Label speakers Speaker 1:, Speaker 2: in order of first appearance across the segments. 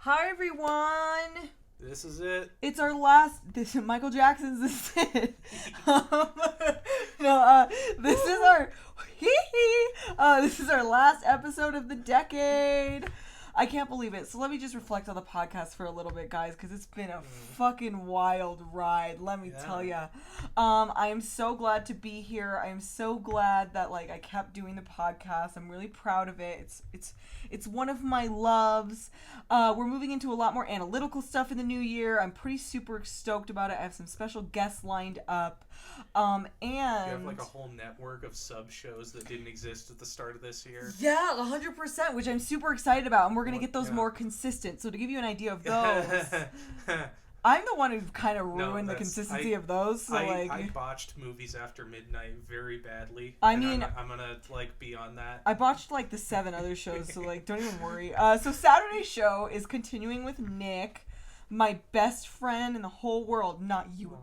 Speaker 1: Hi, everyone.
Speaker 2: This is it.
Speaker 1: It's our last. Michael Jackson's This Is It. This is our. This is our last episode of the decade. I can't believe it. So let me just reflect on the podcast for a little bit, guys, because it's been a fucking wild ride. Let me tell ya. I am so glad to be here. I am so glad that I kept doing the podcast. I'm really proud of it. It's one of my loves. We're moving into a lot more analytical stuff in the new year. I'm pretty super stoked about it. I have some special guests lined up. And
Speaker 2: you have a whole network of sub shows that didn't exist at the start of this year.
Speaker 1: Yeah, 100%, which I'm super excited about, and we're gonna get those more consistent. So to give you an idea of those, I'm the one who kind of ruined the consistency of those. So
Speaker 2: I botched movies after midnight very badly.
Speaker 1: I'm
Speaker 2: gonna be on that.
Speaker 1: I botched the 7 other shows, so don't even worry. So Saturday's show is continuing with Nick, my best friend in the whole world. Not you.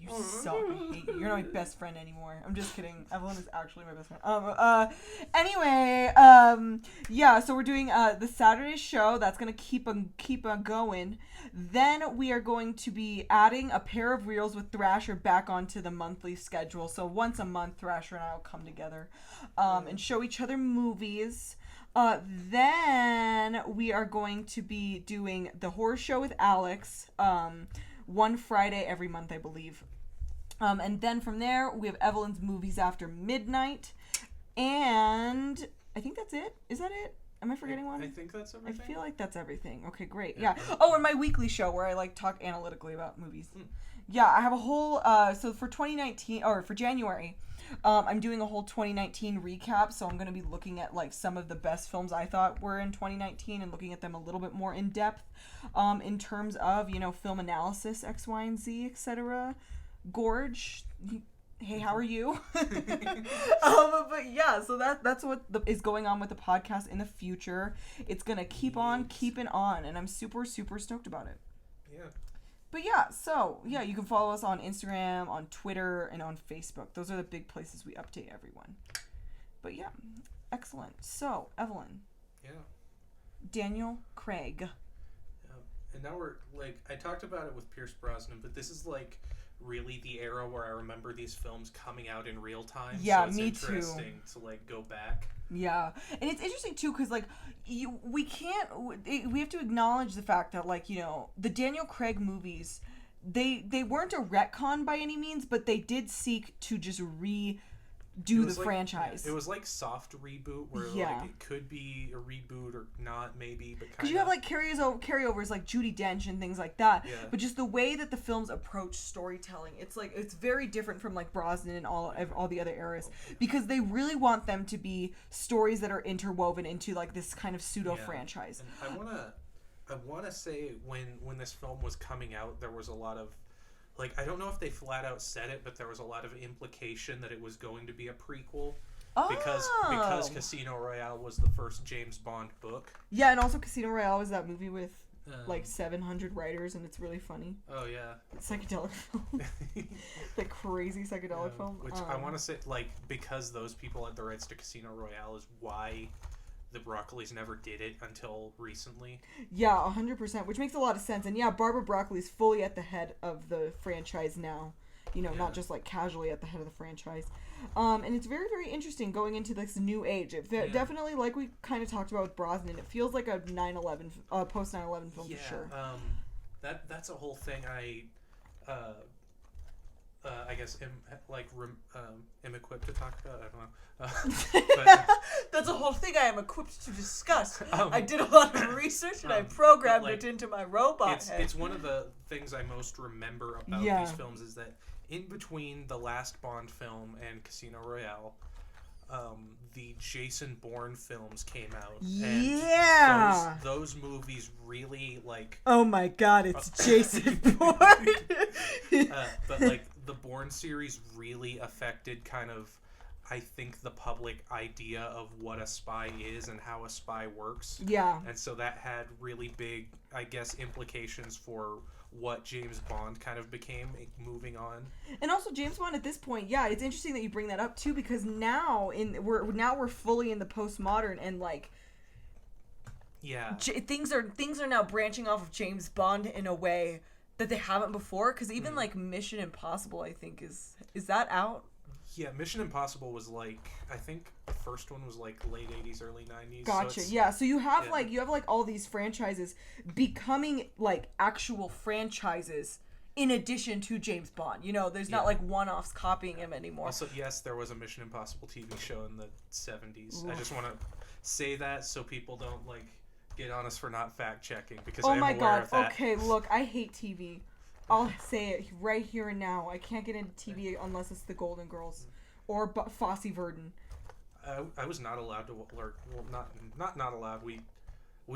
Speaker 1: You suck. I hate you. You're not my best friend anymore. I'm just kidding. Evelyn is actually my best friend. Anyway, yeah, so we're doing the Saturday show. That's going to keep on going. Then we are going to be adding a pair of reels with Thrasher back onto the monthly schedule. So once a month, Thrasher and I will come together and show each other movies. Then we are going to be doing the horror show with Alex, one Friday every month, I believe. And then from there, we have Evelyn's Movies After Midnight. And I think that's it. Is that it? Am I forgetting one?
Speaker 2: I think that's everything.
Speaker 1: I feel like that's everything. Okay, great. Yeah. Oh, and my weekly show where I talk analytically about movies. Yeah, I have a whole, so for 2019, or for January, I'm doing a whole 2019 recap, so I'm going to be looking at some of the best films I thought were in 2019 and looking at them a little bit more in depth in terms of, film analysis, X, Y, and Z, etc. Gorge, hey, how are you? But yeah, so that's what is going on with the podcast in the future. It's going to keep on keeping on, and I'm super, super stoked about it.
Speaker 2: Yeah.
Speaker 1: But yeah, so, yeah, you can follow us on Instagram, on Twitter, and on Facebook. Those are the big places we update everyone. But yeah, excellent. So, Evelyn.
Speaker 2: Yeah.
Speaker 1: Daniel Craig.
Speaker 2: Yeah. And now we're, I talked about it with Pierce Brosnan, but this is, really the era where I remember these films coming out in real time.
Speaker 1: Yeah,
Speaker 2: so it's
Speaker 1: me too.
Speaker 2: interesting to, go back.
Speaker 1: Yeah. And it's interesting, too, because, we have to acknowledge the fact that, the Daniel Craig movies, they weren't a retcon by any means, but they did seek to just redo the franchise.
Speaker 2: It was soft reboot where it could be a reboot or not, maybe, but
Speaker 1: because you have carryovers like Judi Dench and things like that.
Speaker 2: Yeah.
Speaker 1: But just the way that the films approach storytelling, it's very different from Brosnan and all the other eras, because they really want them to be stories that are interwoven into this kind of pseudo franchise.
Speaker 2: And I wanna say when this film was coming out, there was a lot of I don't know if they flat out said it, but there was a lot of implication that it was going to be a prequel.
Speaker 1: Oh.
Speaker 2: Because Casino Royale was the first James Bond book.
Speaker 1: Yeah, and also Casino Royale was that movie with 700 writers, and it's really funny.
Speaker 2: Oh, yeah.
Speaker 1: Psychedelic film. The crazy psychedelic film.
Speaker 2: Which I want to say, because those people had the rights to Casino Royale is why the Broccoli's never did it until recently. Yeah,
Speaker 1: 100%, which makes a lot of sense. And yeah, Barbara Broccoli's fully at the head of the franchise now. Not just casually at the head of the franchise. And it's very, very interesting going into this new age. It definitely, like we kind of talked about with Brosnan, it feels like a 9/11, post 9/11 film for sure.
Speaker 2: That's a whole thing I guess am equipped to talk about. I don't know. But,
Speaker 1: that's a whole thing I am equipped to discuss. I did a lot of research and I programmed it into my robot head.
Speaker 2: It's one of the things I most remember about these films is that in between the last Bond film and Casino Royale, the Jason Bourne films came out.
Speaker 1: Yeah.
Speaker 2: And those movies really
Speaker 1: Oh my God, it's Jason Bourne.
Speaker 2: But the Bourne series really affected kind of, I think, the public idea of what a spy is and how a spy works.
Speaker 1: Yeah.
Speaker 2: And so that had really big, I guess, implications for what James Bond kind of became moving on.
Speaker 1: And also James Bond at this point, it's interesting that you bring that up too, because now we're fully in the postmodern, and
Speaker 2: Yeah.
Speaker 1: Things are now branching off of James Bond in a way that they haven't before. Because even like Mission Impossible, I think is that out?
Speaker 2: Yeah, Mission Impossible was like, I think the first one was like late 80s, early 90s.
Speaker 1: Gotcha.
Speaker 2: So
Speaker 1: yeah. So you have like all these franchises becoming like actual franchises in addition to James Bond. You know, there's not like one-offs copying him anymore.
Speaker 2: Also, yes, there was a Mission Impossible TV show in the 70s. I just want to say that so people don't like get on us for not fact checking because I'm aware of that.
Speaker 1: Okay, look, I hate TV. I'll say it right here and now. I can't get into TV unless it's the Golden Girls or Fosse Verdon.
Speaker 2: I was not allowed to learn. Well, not allowed. We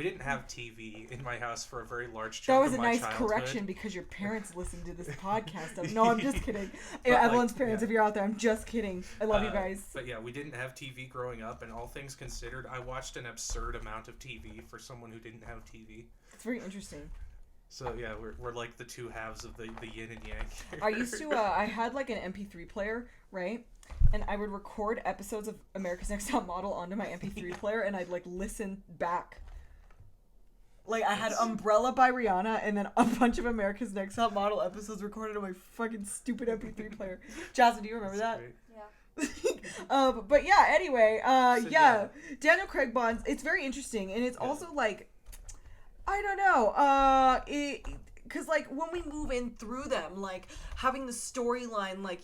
Speaker 2: didn't have TV in my house for a very large chunk of my childhood. That was a nice correction
Speaker 1: because your parents listened to this podcast. No, I'm just kidding. Evelyn's parents, if you're out there, I'm just kidding. I love you guys.
Speaker 2: But yeah, we didn't have TV growing up, and all things considered, I watched an absurd amount of TV for someone who didn't have TV.
Speaker 1: It's very interesting.
Speaker 2: So yeah, we're like the two halves of the yin and yang here.
Speaker 1: I used to I had like an MP3 player, right? And I would record episodes of America's Next Top Model onto my MP3 player, and I'd like listen back. Like I had Umbrella by Rihanna, and then a bunch of America's Next Top Model episodes recorded on my fucking stupid MP3 player. Jasmine, do you remember that? Yeah. But yeah. Anyway, Daniel Craig Bonds. It's very interesting, and it's also like. I don't know, because, like, when we move in through them, like, having the storyline, like,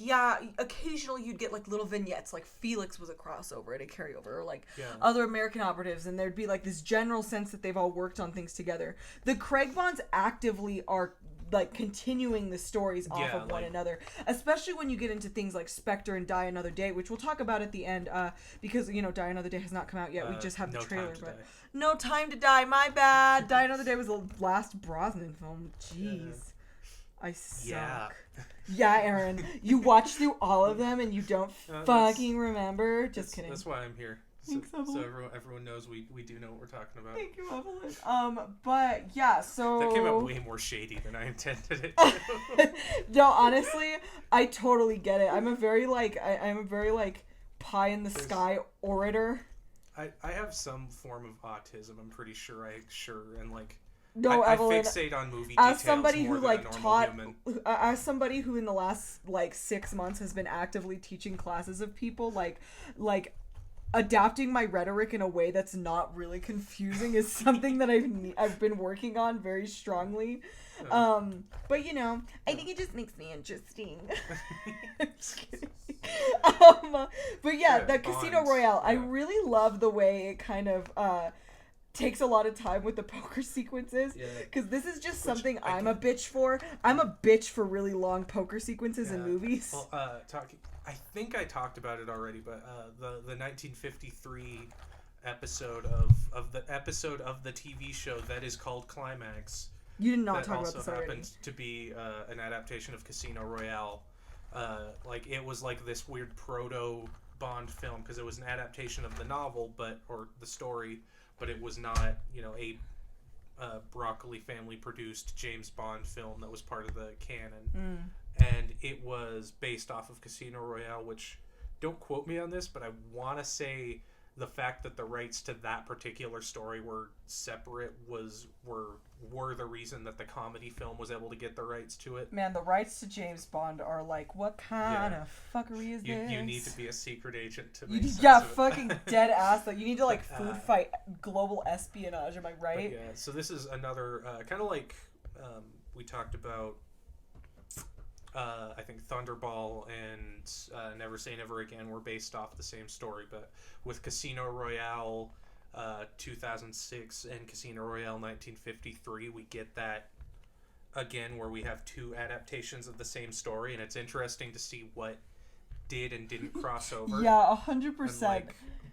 Speaker 1: occasionally you'd get, like, little vignettes, like, Felix was a crossover and a carryover, or, like, other American operatives, and there'd be, like, this general sense that they've all worked on things together. The Craig Bonds actively are, like, continuing the stories off of one another, especially when you get into things like Spectre and Die Another Day, which we'll talk about at the end, because, you know, Die Another Day has not come out yet. We just have the trailer, but No Time to Die, my bad. Die Another Day was the last Brosnan film. Jeez. I suck. Yeah, Erynn, you watched through all of them and you don't fucking remember. Just kidding.
Speaker 2: That's why I'm here. So everyone knows we do know what we're talking about.
Speaker 1: Thank you, Evelyn. But yeah, so
Speaker 2: that came out way more shady than I intended it to.
Speaker 1: No, honestly, I totally get it. I'm a very pie in the sky orator.
Speaker 2: I have some form of autism. I'm pretty sure. And like.
Speaker 1: No, Evelyn,
Speaker 2: I fixate on movie details
Speaker 1: as somebody
Speaker 2: more
Speaker 1: who
Speaker 2: than
Speaker 1: like
Speaker 2: a normal
Speaker 1: taught,
Speaker 2: human.
Speaker 1: As somebody who in the last like 6 months has been actively teaching classes of people, like adapting my rhetoric in a way that's not really confusing is something that I've been working on very strongly. But you know, I think it just makes me interesting. I'm just kidding. But yeah, the Casino Royale, I really love the way it kind of takes a lot of time with the poker sequences, because this is just something I'm a bitch for. I'm a bitch for really long poker sequences in movies.
Speaker 2: Well, I think I talked about it already, but the 1953 episode of the TV show that is called Climax.
Speaker 1: You did not talk about this already.
Speaker 2: That also happened to be an adaptation of Casino Royale. Like it was like this weird proto Bond film because it was an adaptation of the novel, or the story. But it was not, you know, a Broccoli family produced James Bond film that was part of the canon. And it was based off of Casino Royale, which, don't quote me on this, but I want to say the fact that the rights to that particular story were separate were the reason that the comedy film was able to get the rights to it.
Speaker 1: Man, the rights to James Bond are like, what kind of fuckery is this?
Speaker 2: You need to be a secret agent to make sense of it.
Speaker 1: Fucking dead ass. Like, you need to like food fight global espionage. Am I right?
Speaker 2: Yeah. So this is another kind of like we talked about. I think Thunderball and Never Say Never Again were based off the same story, but with Casino Royale 2006 and Casino Royale 1953, we get that again where we have two adaptations of the same story, and it's interesting to see what did and didn't cross over.
Speaker 1: Yeah, 100%.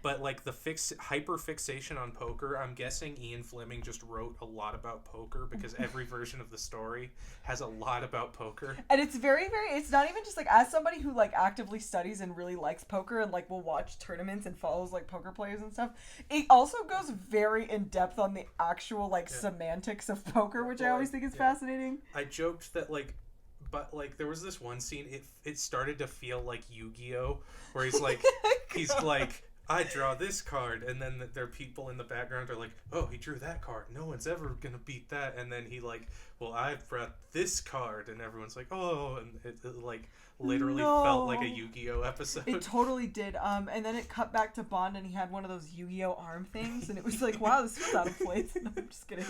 Speaker 2: But like the hyper fixation on poker, I'm guessing Ian Fleming just wrote a lot about poker because every version of the story has a lot about poker.
Speaker 1: And it's very, very, it's not even just like, as somebody who like actively studies and really likes poker and like will watch tournaments and follows like poker players and stuff, it also goes very in depth on the actual like semantics of poker, which I always think is fascinating.
Speaker 2: I joked that but like there was this one scene, it started to feel like Yu-Gi-Oh! Where he's like, I draw this card, and then there are people in the background are like, oh, he drew that card. No one's ever gonna beat that. And then he like, well, I brought this card, and everyone's like, oh, and it like literally felt like a Yu-Gi-Oh episode.
Speaker 1: It totally did. And then it cut back to Bond, and he had one of those Yu-Gi-Oh arm things, and it was like, wow, this was out of place. No, I'm just kidding.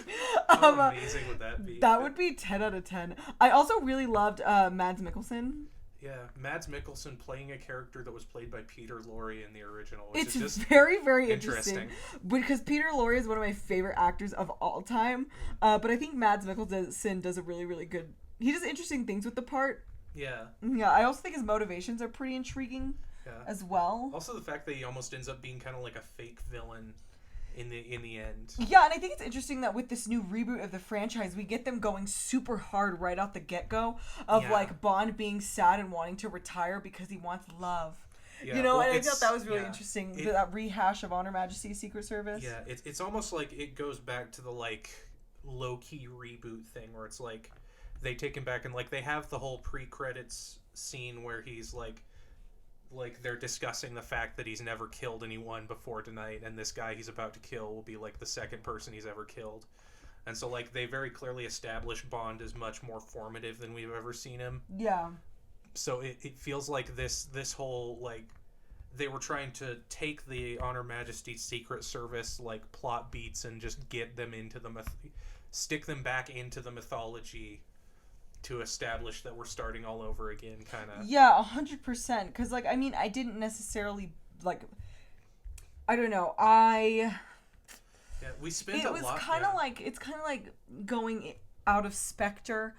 Speaker 2: How amazing would that be?
Speaker 1: That would be 10 out of 10. I also really loved Mads Mikkelsen.
Speaker 2: Yeah, Mads Mikkelsen playing a character that was played by Peter Lorre in the original, which
Speaker 1: it's
Speaker 2: is just
Speaker 1: very, very interesting. Because Peter Lorre is one of my favorite actors of all time. But I think Mads Mikkelsen does a really, really good... He does interesting things with the part.
Speaker 2: Yeah.
Speaker 1: Yeah, I also think his motivations are pretty intriguing as well.
Speaker 2: Also the fact that he almost ends up being kind of like a fake villain in the end.
Speaker 1: Yeah, and I think it's interesting that with this new reboot of the franchise, we get them going super hard right out the get-go of like Bond being sad and wanting to retire because he wants love. Yeah, you know, well, and I thought that was really interesting. That rehash of Honor Majesty's Secret Service.
Speaker 2: Yeah, it's almost like it goes back to the like low-key reboot thing where it's like they take him back and like they have the whole pre-credits scene where he's like they're discussing the fact that he's never killed anyone before tonight, and this guy he's about to kill will be like the second person he's ever killed. And so like they very clearly establish Bond as much more formative than we've ever seen him.
Speaker 1: Yeah.
Speaker 2: So it feels like this whole like they were trying to take the Honor Majesty's Secret Service like plot beats and just get them into stick them back into the mythology to establish that we're starting all over again, kind of.
Speaker 1: Yeah, 100%. Because, like, I mean, I didn't necessarily, like, I don't know,
Speaker 2: Yeah, we spent a lot...
Speaker 1: It's kind of like going out of Spectre.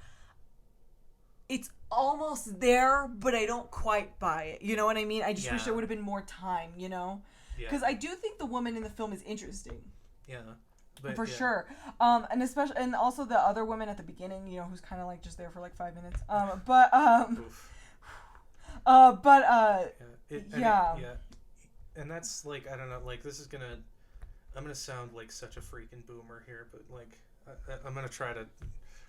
Speaker 1: It's almost there, but I don't quite buy it. You know what I mean? I just wish there would have been more time, you know? Because I do think the woman in the film is interesting.
Speaker 2: Yeah.
Speaker 1: But, for sure, and especially, and also the other woman at the beginning, you know, who's kind of like just there for like 5 minutes.
Speaker 2: And that's like, I don't know, like this is I'm gonna sound like such a freaking boomer here, but like I'm gonna try to.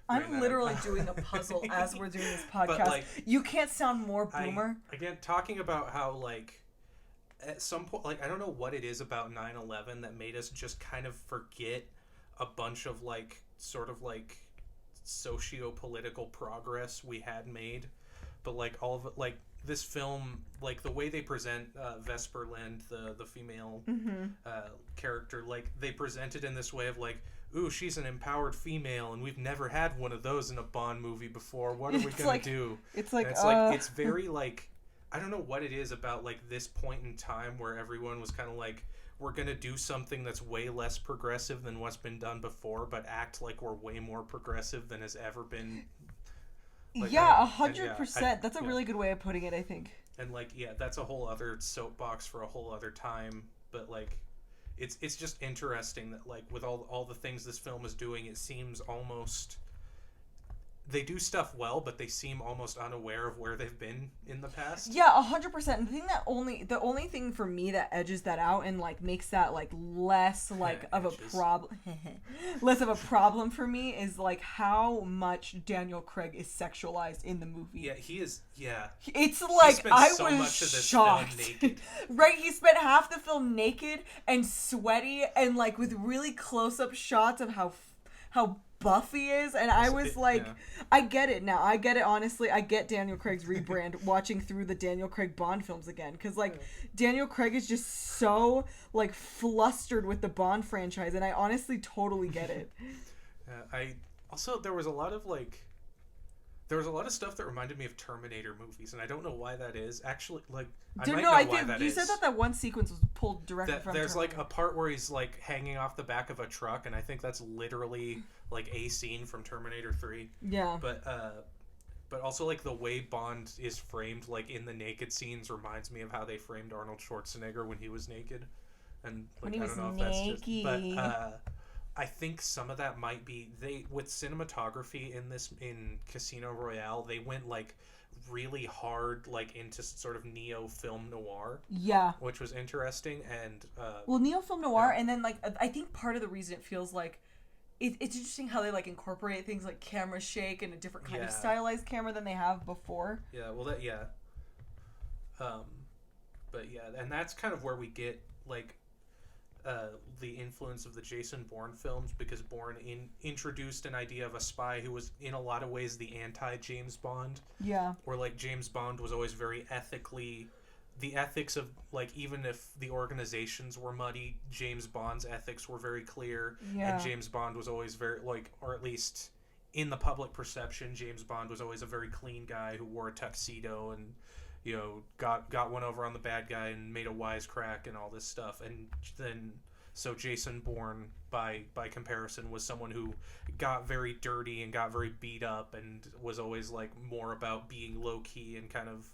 Speaker 1: I'm literally doing a puzzle as we're doing this podcast. But, like, you can't sound more boomer.
Speaker 2: Again, talking about how like. At some point, like, I don't know what it is about 9/11 that made us just kind of forget a bunch of, like, sort of, like, socio-political progress we had made. But, like, all of it, like, this film, like, the way they present Vesper Lind, the female character, like, they present it in this way of, like, ooh, she's an empowered female, and we've never had one of those in a Bond movie before. What are we gonna do?
Speaker 1: It's like,
Speaker 2: it's very, like... I don't know what it is about like this point in time where everyone was kind of like, we're going to do something that's way less progressive than what's been done before, but act like we're way more progressive than has ever been. Like,
Speaker 1: 100%. That's a really good way of putting it, I think.
Speaker 2: And like, yeah, that's a whole other soapbox for a whole other time. But like, it's just interesting that like with all the things this film is doing, it seems almost... They do stuff well, but they seem almost unaware of where they've been in the past.
Speaker 1: Yeah, 100%. And the only thing for me that edges that out and like makes that like less like of a problem, less of a problem for me is like how much Daniel Craig is sexualized in the movie.
Speaker 2: Yeah, he is. Yeah,
Speaker 1: it's like I was shocked. Right, he spent half the film naked and sweaty and like with really close-up shots of how buff he is, and I was like, I get it now. I get it, honestly. I get Daniel Craig's rebrand watching through the Daniel Craig Bond films again, because like Daniel Craig is just so like flustered with the Bond franchise, and I honestly totally get it.
Speaker 2: There was a lot of stuff that reminded me of Terminator movies, and I don't know why that is. Actually, like, I think you said that one sequence was pulled directly from There's
Speaker 1: Terminator.
Speaker 2: like a part where he's like hanging off the back of a truck, and I think that's literally like a scene from Terminator 3.
Speaker 1: Yeah.
Speaker 2: But also like the way Bond is framed, like in the naked scenes, reminds me of how they framed Arnold Schwarzenegger when he was naked, and like,
Speaker 1: when he
Speaker 2: I don't know
Speaker 1: was
Speaker 2: if that's just,
Speaker 1: naked.
Speaker 2: but I think some of that might be with cinematography in Casino Royale, they went like really hard like into sort of neo film noir.
Speaker 1: Yeah.
Speaker 2: Which was interesting, and
Speaker 1: neo film noir, and then like I think part of the reason it feels like it's interesting how they like incorporate things like camera shake and a different kind of stylized camera than they have before.
Speaker 2: Yeah, well but yeah, and that's kind of where we get like the influence of the Jason Bourne films, because Bourne introduced an idea of a spy who was in a lot of ways the anti-James Bond.
Speaker 1: Yeah.
Speaker 2: Where like James Bond was always very ethically, the ethics of like, even if the organizations were muddy, James Bond's ethics were very clear.
Speaker 1: Yeah.
Speaker 2: And James Bond was always very like, or at least in the public perception, James Bond was always a very clean guy who wore a tuxedo and, you know, got one over on the bad guy and made a wisecrack and all this stuff. And then so Jason Bourne by comparison was someone who got very dirty and got very beat up and was always like more about being low key and kind of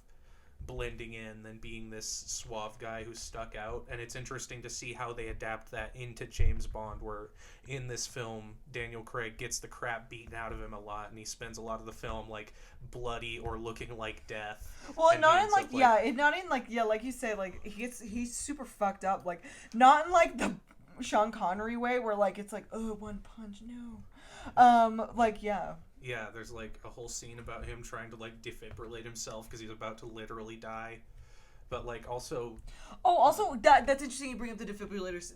Speaker 2: blending in than being this suave guy who stuck out. And it's interesting to see how they adapt that into James Bond, where in this film Daniel Craig gets the crap beaten out of him a lot, and he spends a lot of the film like bloody or looking like death.
Speaker 1: Well,
Speaker 2: and
Speaker 1: not in like, not in like, like you say, like he's super fucked up, like not in like the Sean Connery way where like it's like, oh, one punch, no. Like, yeah.
Speaker 2: Yeah, there's like a whole scene about him trying to like defibrillate himself because he's about to literally die. But like also
Speaker 1: that's interesting you bring up the defibrillators.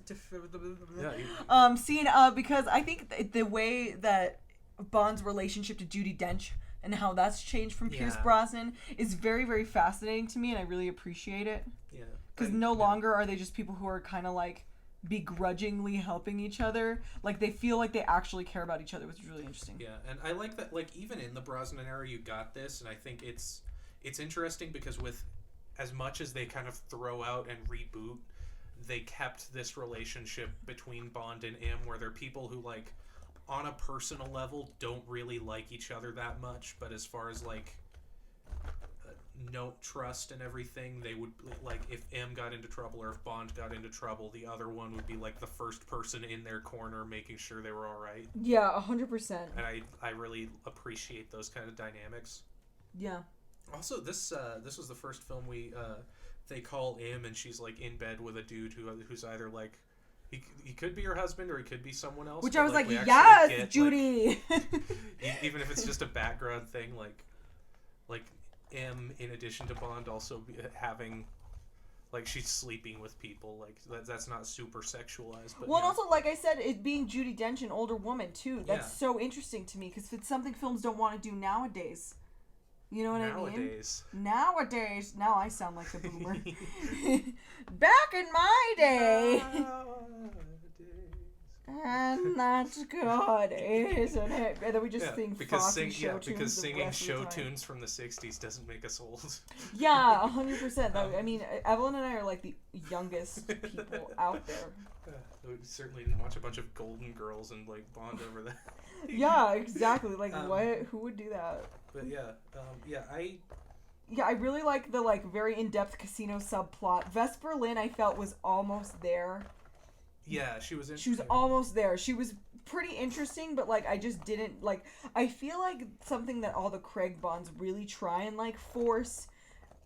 Speaker 1: Scene, because I think the way that Bond's relationship to Judi Dench and how that's changed from Pierce Brosnan is very, very fascinating to me, and I really appreciate it.
Speaker 2: Yeah.
Speaker 1: Because no longer are they just people who are kind of like begrudgingly helping each other. Like, they feel like they actually care about each other, which is really interesting.
Speaker 2: Yeah, and I like that, like, even in the Brosnan era you got this, and I think it's interesting because with as much as they kind of throw out and reboot, they kept this relationship between Bond and M, where they're people who, like, on a personal level don't really like each other that much, but as far as like no trust and everything, they would, like, if M got into trouble or if Bond got into trouble, the other one would be like the first person in their corner making sure they were all right.
Speaker 1: Yeah, 100%.
Speaker 2: And I really appreciate those kind of dynamics.
Speaker 1: Yeah.
Speaker 2: Also, this was the first film they call M and she's like in bed with a dude who's either like he could be her husband or he could be someone else.
Speaker 1: Which I was like, yes, get, Judy.
Speaker 2: Like, even if it's just a background thing, like M, in addition to Bond, also having, like, she's sleeping with people, like that's not super sexualized. But
Speaker 1: well, and also, like I said, it being Judi Dench, an older woman too. That's so interesting to me because it's something films don't want to do nowadays. You know what I mean? Nowadays. Now I sound like a boomer. Back in my day. And that's good, isn't it? And then we just sing show tunes.
Speaker 2: Because singing show tunes from the 60s doesn't make us old.
Speaker 1: Yeah, 100%. I mean, Evelyn and I are like the youngest people out there.
Speaker 2: We certainly didn't watch a bunch of Golden Girls and like bond over that.
Speaker 1: Yeah, exactly. Like, what? Who would do that?
Speaker 2: But
Speaker 1: I really like the like very in-depth casino subplot. Vesper Lynn, I felt, was almost there.
Speaker 2: Yeah, she was
Speaker 1: almost there. She was pretty interesting, but like I just didn't like. I feel like something that all the Craig Bonds really try and like force,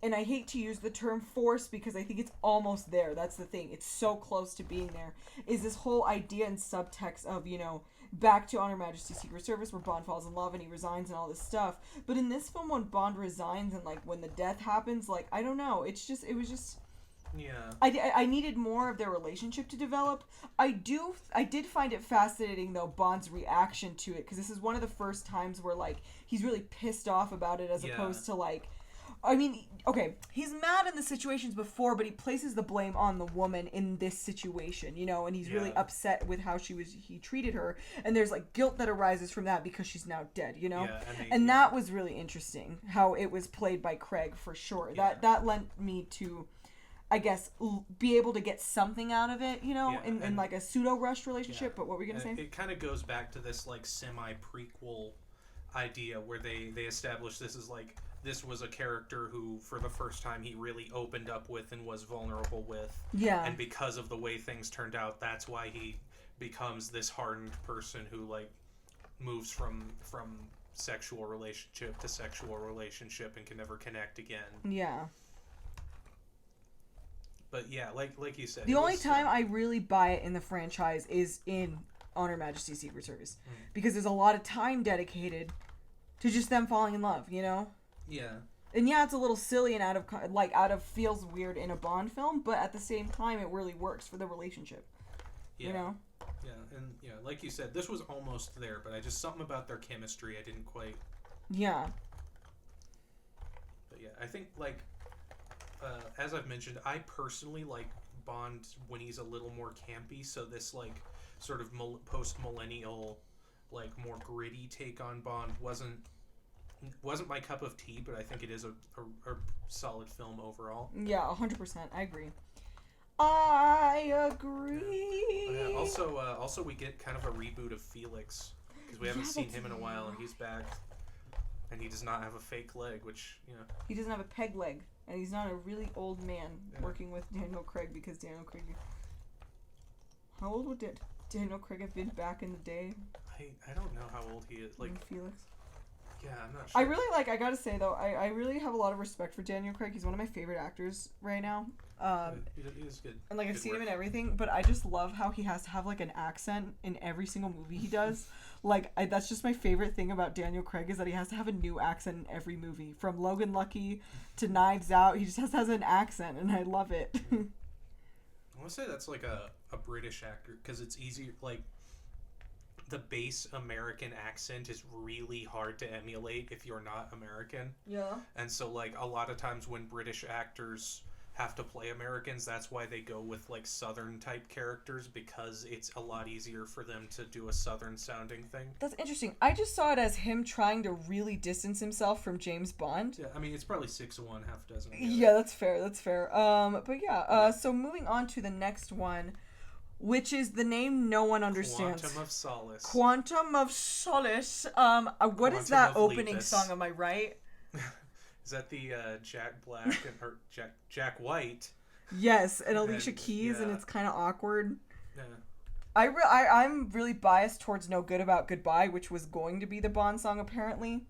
Speaker 1: and I hate to use the term force because I think it's almost there. That's the thing. It's so close to being there. Is this whole idea and subtext of, you know, back to On Her Majesty's Secret Service where Bond falls in love and he resigns and all this stuff. But in this film, when Bond resigns and like when the death happens, like I don't know. It was just.
Speaker 2: Yeah.
Speaker 1: I needed more of their relationship to develop. I did find it fascinating though, Bond's reaction to it, because this is one of the first times where like he's really pissed off about it as opposed to like, I mean, okay, he's mad in the situations before, but he places the blame on the woman in this situation, you know, and he's really upset with how he treated her, and there's like guilt that arises from that because she's now dead, you know, and that was really interesting how it was played by Craig for sure. That lent me to, I guess, be able to get something out of it, you know, in like a pseudo-rushed relationship. But what were you going to say?
Speaker 2: It kind of goes back to this, like, semi-prequel idea where they establish this as, like, this was a character who, for the first time, he really opened up with and was vulnerable with. Yeah. And because of the way things turned out, that's why he becomes this hardened person who, like, moves from sexual relationship to sexual relationship and can never connect again. Yeah. But yeah, like you said,
Speaker 1: the only time I really buy it in the franchise is in On Her Majesty's Secret Service, because there's a lot of time dedicated to just them falling in love, you know?
Speaker 2: Yeah,
Speaker 1: And yeah, it's a little silly and out of feels weird in a Bond film, but at the same time, it really works for the relationship.
Speaker 2: Yeah.
Speaker 1: You know?
Speaker 2: Yeah, and yeah, like you said, this was almost there, but something about their chemistry I didn't quite.
Speaker 1: Yeah.
Speaker 2: But yeah, I think like as I've mentioned, I personally like Bond when he's a little more campy. So this like sort of post-millennial, like more gritty take on Bond wasn't my cup of tea, but I think it is a solid film overall.
Speaker 1: Yeah, 100%. I agree. I agree.
Speaker 2: Yeah. Also, we get kind of a reboot of Felix because we haven't seen him in a while, and he's back, and he does not have a fake leg, which
Speaker 1: he doesn't have a peg leg, and he's not a really old man working with Daniel Craig because Daniel Craig. How old would Daniel Craig have been back in the day?
Speaker 2: I don't know how old he is. Like
Speaker 1: Felix.
Speaker 2: Yeah, I'm not sure.
Speaker 1: I really I gotta say though, I really have a lot of respect for Daniel Craig. He's one of my favorite actors right now.
Speaker 2: He's good.
Speaker 1: And like I've seen
Speaker 2: work.
Speaker 1: him in everything, but I just love how he has to have like an accent in every single movie he does. Like that's just my favorite thing about Daniel Craig is that he has to have a new accent in every movie. From Logan Lucky to Knives Out, he just has an accent, and I love it.
Speaker 2: I want to say that's like a British actor because it's easier. Like the base American accent is really hard to emulate if you're not American.
Speaker 1: Yeah.
Speaker 2: And so like a lot of times when British actors have to play Americans, that's why they go with like Southern type characters because it's a lot easier for them to do a Southern sounding thing.
Speaker 1: That's interesting. I just saw it as him trying to really distance himself from James Bond.
Speaker 2: Yeah, I mean it's probably 6 of one, half a dozen.
Speaker 1: Yeah, that's fair. But yeah. So moving on to the next one, which is the name no one understands.
Speaker 2: Quantum of Solace.
Speaker 1: Quantum of Solace. What is that opening song? Am I right?
Speaker 2: Is that the Jack Black or Jack White?
Speaker 1: Yes, and Alicia Keys, and it's kind of awkward.
Speaker 2: Yeah.
Speaker 1: I'm really biased towards No Good About Goodbye, which was going to be the Bond song apparently.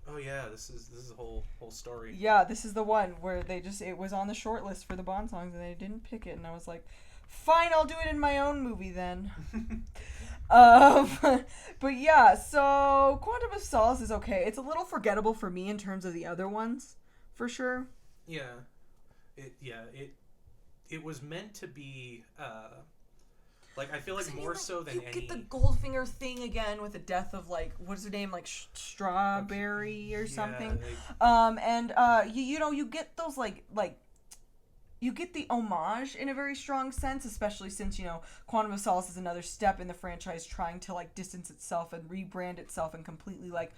Speaker 2: Oh yeah, this is the whole story.
Speaker 1: Yeah, this is the one where it was on the short list for the Bond songs and they didn't pick it, and I was like, fine, I'll do it in my own movie then. But yeah, so Quantum of Solace is okay. It's a little forgettable for me in terms of the other ones, for sure.
Speaker 2: Yeah, it was meant to be like I feel like more so than any.
Speaker 1: You get the Goldfinger thing again with the death of like what's her name, like Strawberry or something. You get those like. You get the homage in a very strong sense, especially since, Quantum of Solace is another step in the franchise trying to, like, distance itself and rebrand itself and completely, like,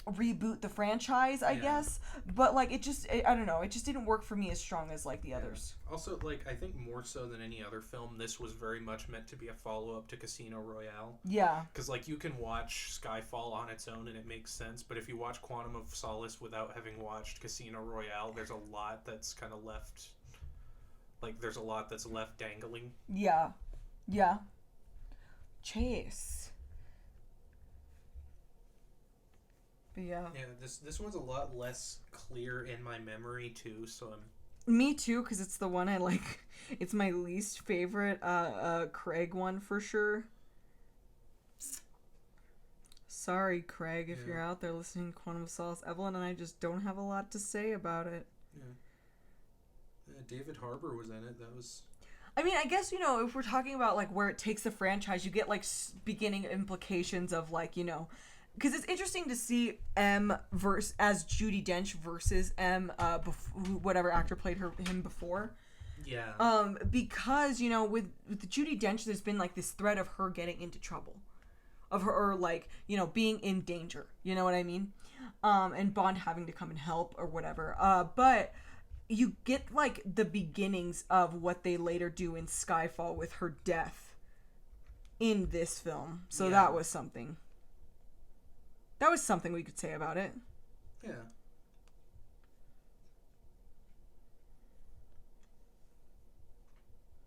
Speaker 1: reboot the franchise, I guess. But, like, I don't know. It just didn't work for me as strong as, like, the others.
Speaker 2: Also, like, I think more so than any other film, this was very much meant to be a follow-up to Casino Royale.
Speaker 1: Yeah.
Speaker 2: Because, like, you can watch Skyfall on its own and it makes sense, but if you watch Quantum of Solace without having watched Casino Royale, there's a lot that's kind of left... Like, there's a lot that's left dangling.
Speaker 1: Yeah. Yeah. Chase. But yeah.
Speaker 2: Yeah, this one's a lot less clear in my memory, too, so
Speaker 1: Me too, because it's the one I like. It's my least favorite Craig one, for sure. Sorry, Craig, if you're out there listening to Quantum of Solace. Evelyn and I just don't have a lot to say about it.
Speaker 2: Yeah. David Harbour was in it. That was...
Speaker 1: I mean, I guess, if we're talking about, like, where it takes the franchise, you get, like, beginning implications of, like, because it's interesting to see M as Judi Dench versus M, whatever actor played him before.
Speaker 2: Yeah.
Speaker 1: Because, with Judi Dench, there's been, like, this thread of her getting into trouble. Of her, or, like, being in danger. You know what I mean? And Bond having to come and help or whatever. But... you get, like, the beginnings of what they later do in Skyfall with her death in this film. So that was something. That was something we could say about it.
Speaker 2: Yeah.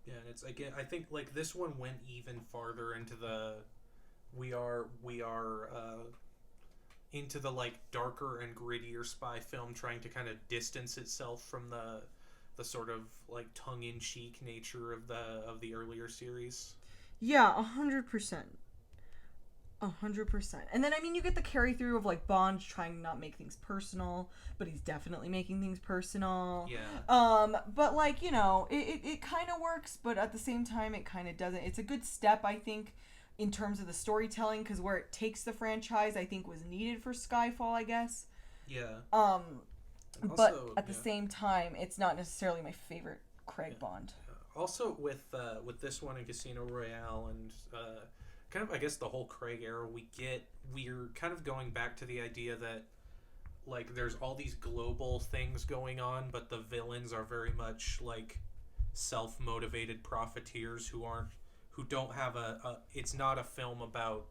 Speaker 2: Yeah, and it's, again, I think, like, this one went even farther into the... We are into the like darker and grittier spy film, trying to kind of distance itself from the sort of like tongue-in-cheek nature of the earlier series.
Speaker 1: Yeah, 100%. 100%. And then, I mean, you get the carry through of, like, Bond trying to not make things personal, but he's definitely making things personal.
Speaker 2: Yeah.
Speaker 1: But, like, you know, it kind of works, but at the same time, it kind of doesn't. It's a good step, I think, in terms of the storytelling, because where it takes the franchise, I think, was needed for Skyfall, I guess.
Speaker 2: Yeah.
Speaker 1: But at the same time, it's not necessarily my favorite Craig Bond.
Speaker 2: Also, with this one in Casino Royale and kind of, I guess, the whole Craig era, we're kind of going back to the idea that, like, there's all these global things going on, but the villains are very much like self-motivated profiteers who don't have it's not a film about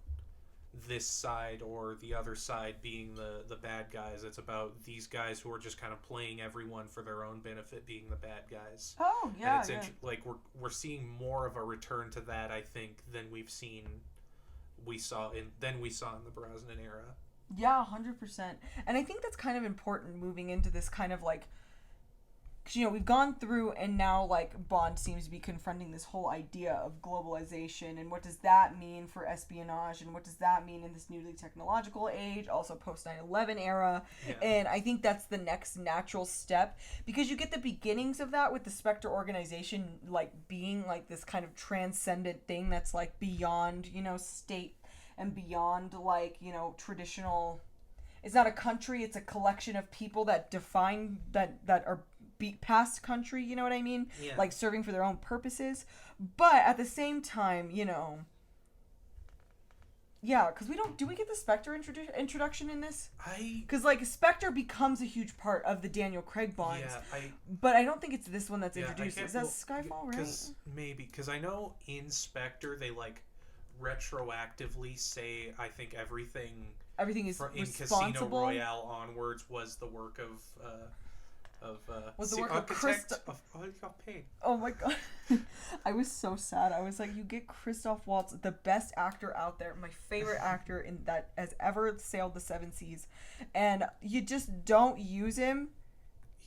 Speaker 2: this side or the other side being the bad guys. It's about these guys who are just kind of playing everyone for their own benefit being the bad guys.
Speaker 1: Oh, yeah.
Speaker 2: And it's like we're seeing more of a return to that, I think, than we saw in the Brosnan era.
Speaker 1: Yeah, 100%. And I think that's kind of important moving into this kind of, like, because, you know, we've gone through and now, like, Bond seems to be confronting this whole idea of globalization and what does that mean for espionage and what does that mean in this newly technological age, also post 9/11 era. Yeah. And I think that's the next natural step because you get the beginnings of that with the Spectre organization, like, being, like, this kind of transcendent thing that's, like, beyond, you know, state and beyond, like, you know, traditional. It's not a country, it's a collection of people that define, that are past country, you know what I mean?
Speaker 2: Yeah.
Speaker 1: Like, serving for their own purposes. But at the same time, you know, yeah, because do we get the Spectre introduction in this? Because, like, Spectre becomes a huge part of the Daniel Craig Bonds. Yeah, but I don't think it's this one that's introduced. Is that Skyfall, right?
Speaker 2: Maybe, because I know in Spectre they, like, retroactively say, I think everything
Speaker 1: is
Speaker 2: in Casino Royale onwards was the work of Payne.
Speaker 1: Oh my god. I was so sad. I was like, you get Christoph Waltz, the best actor out there, my favorite actor in that has ever sailed the seven seas, and you just don't use him.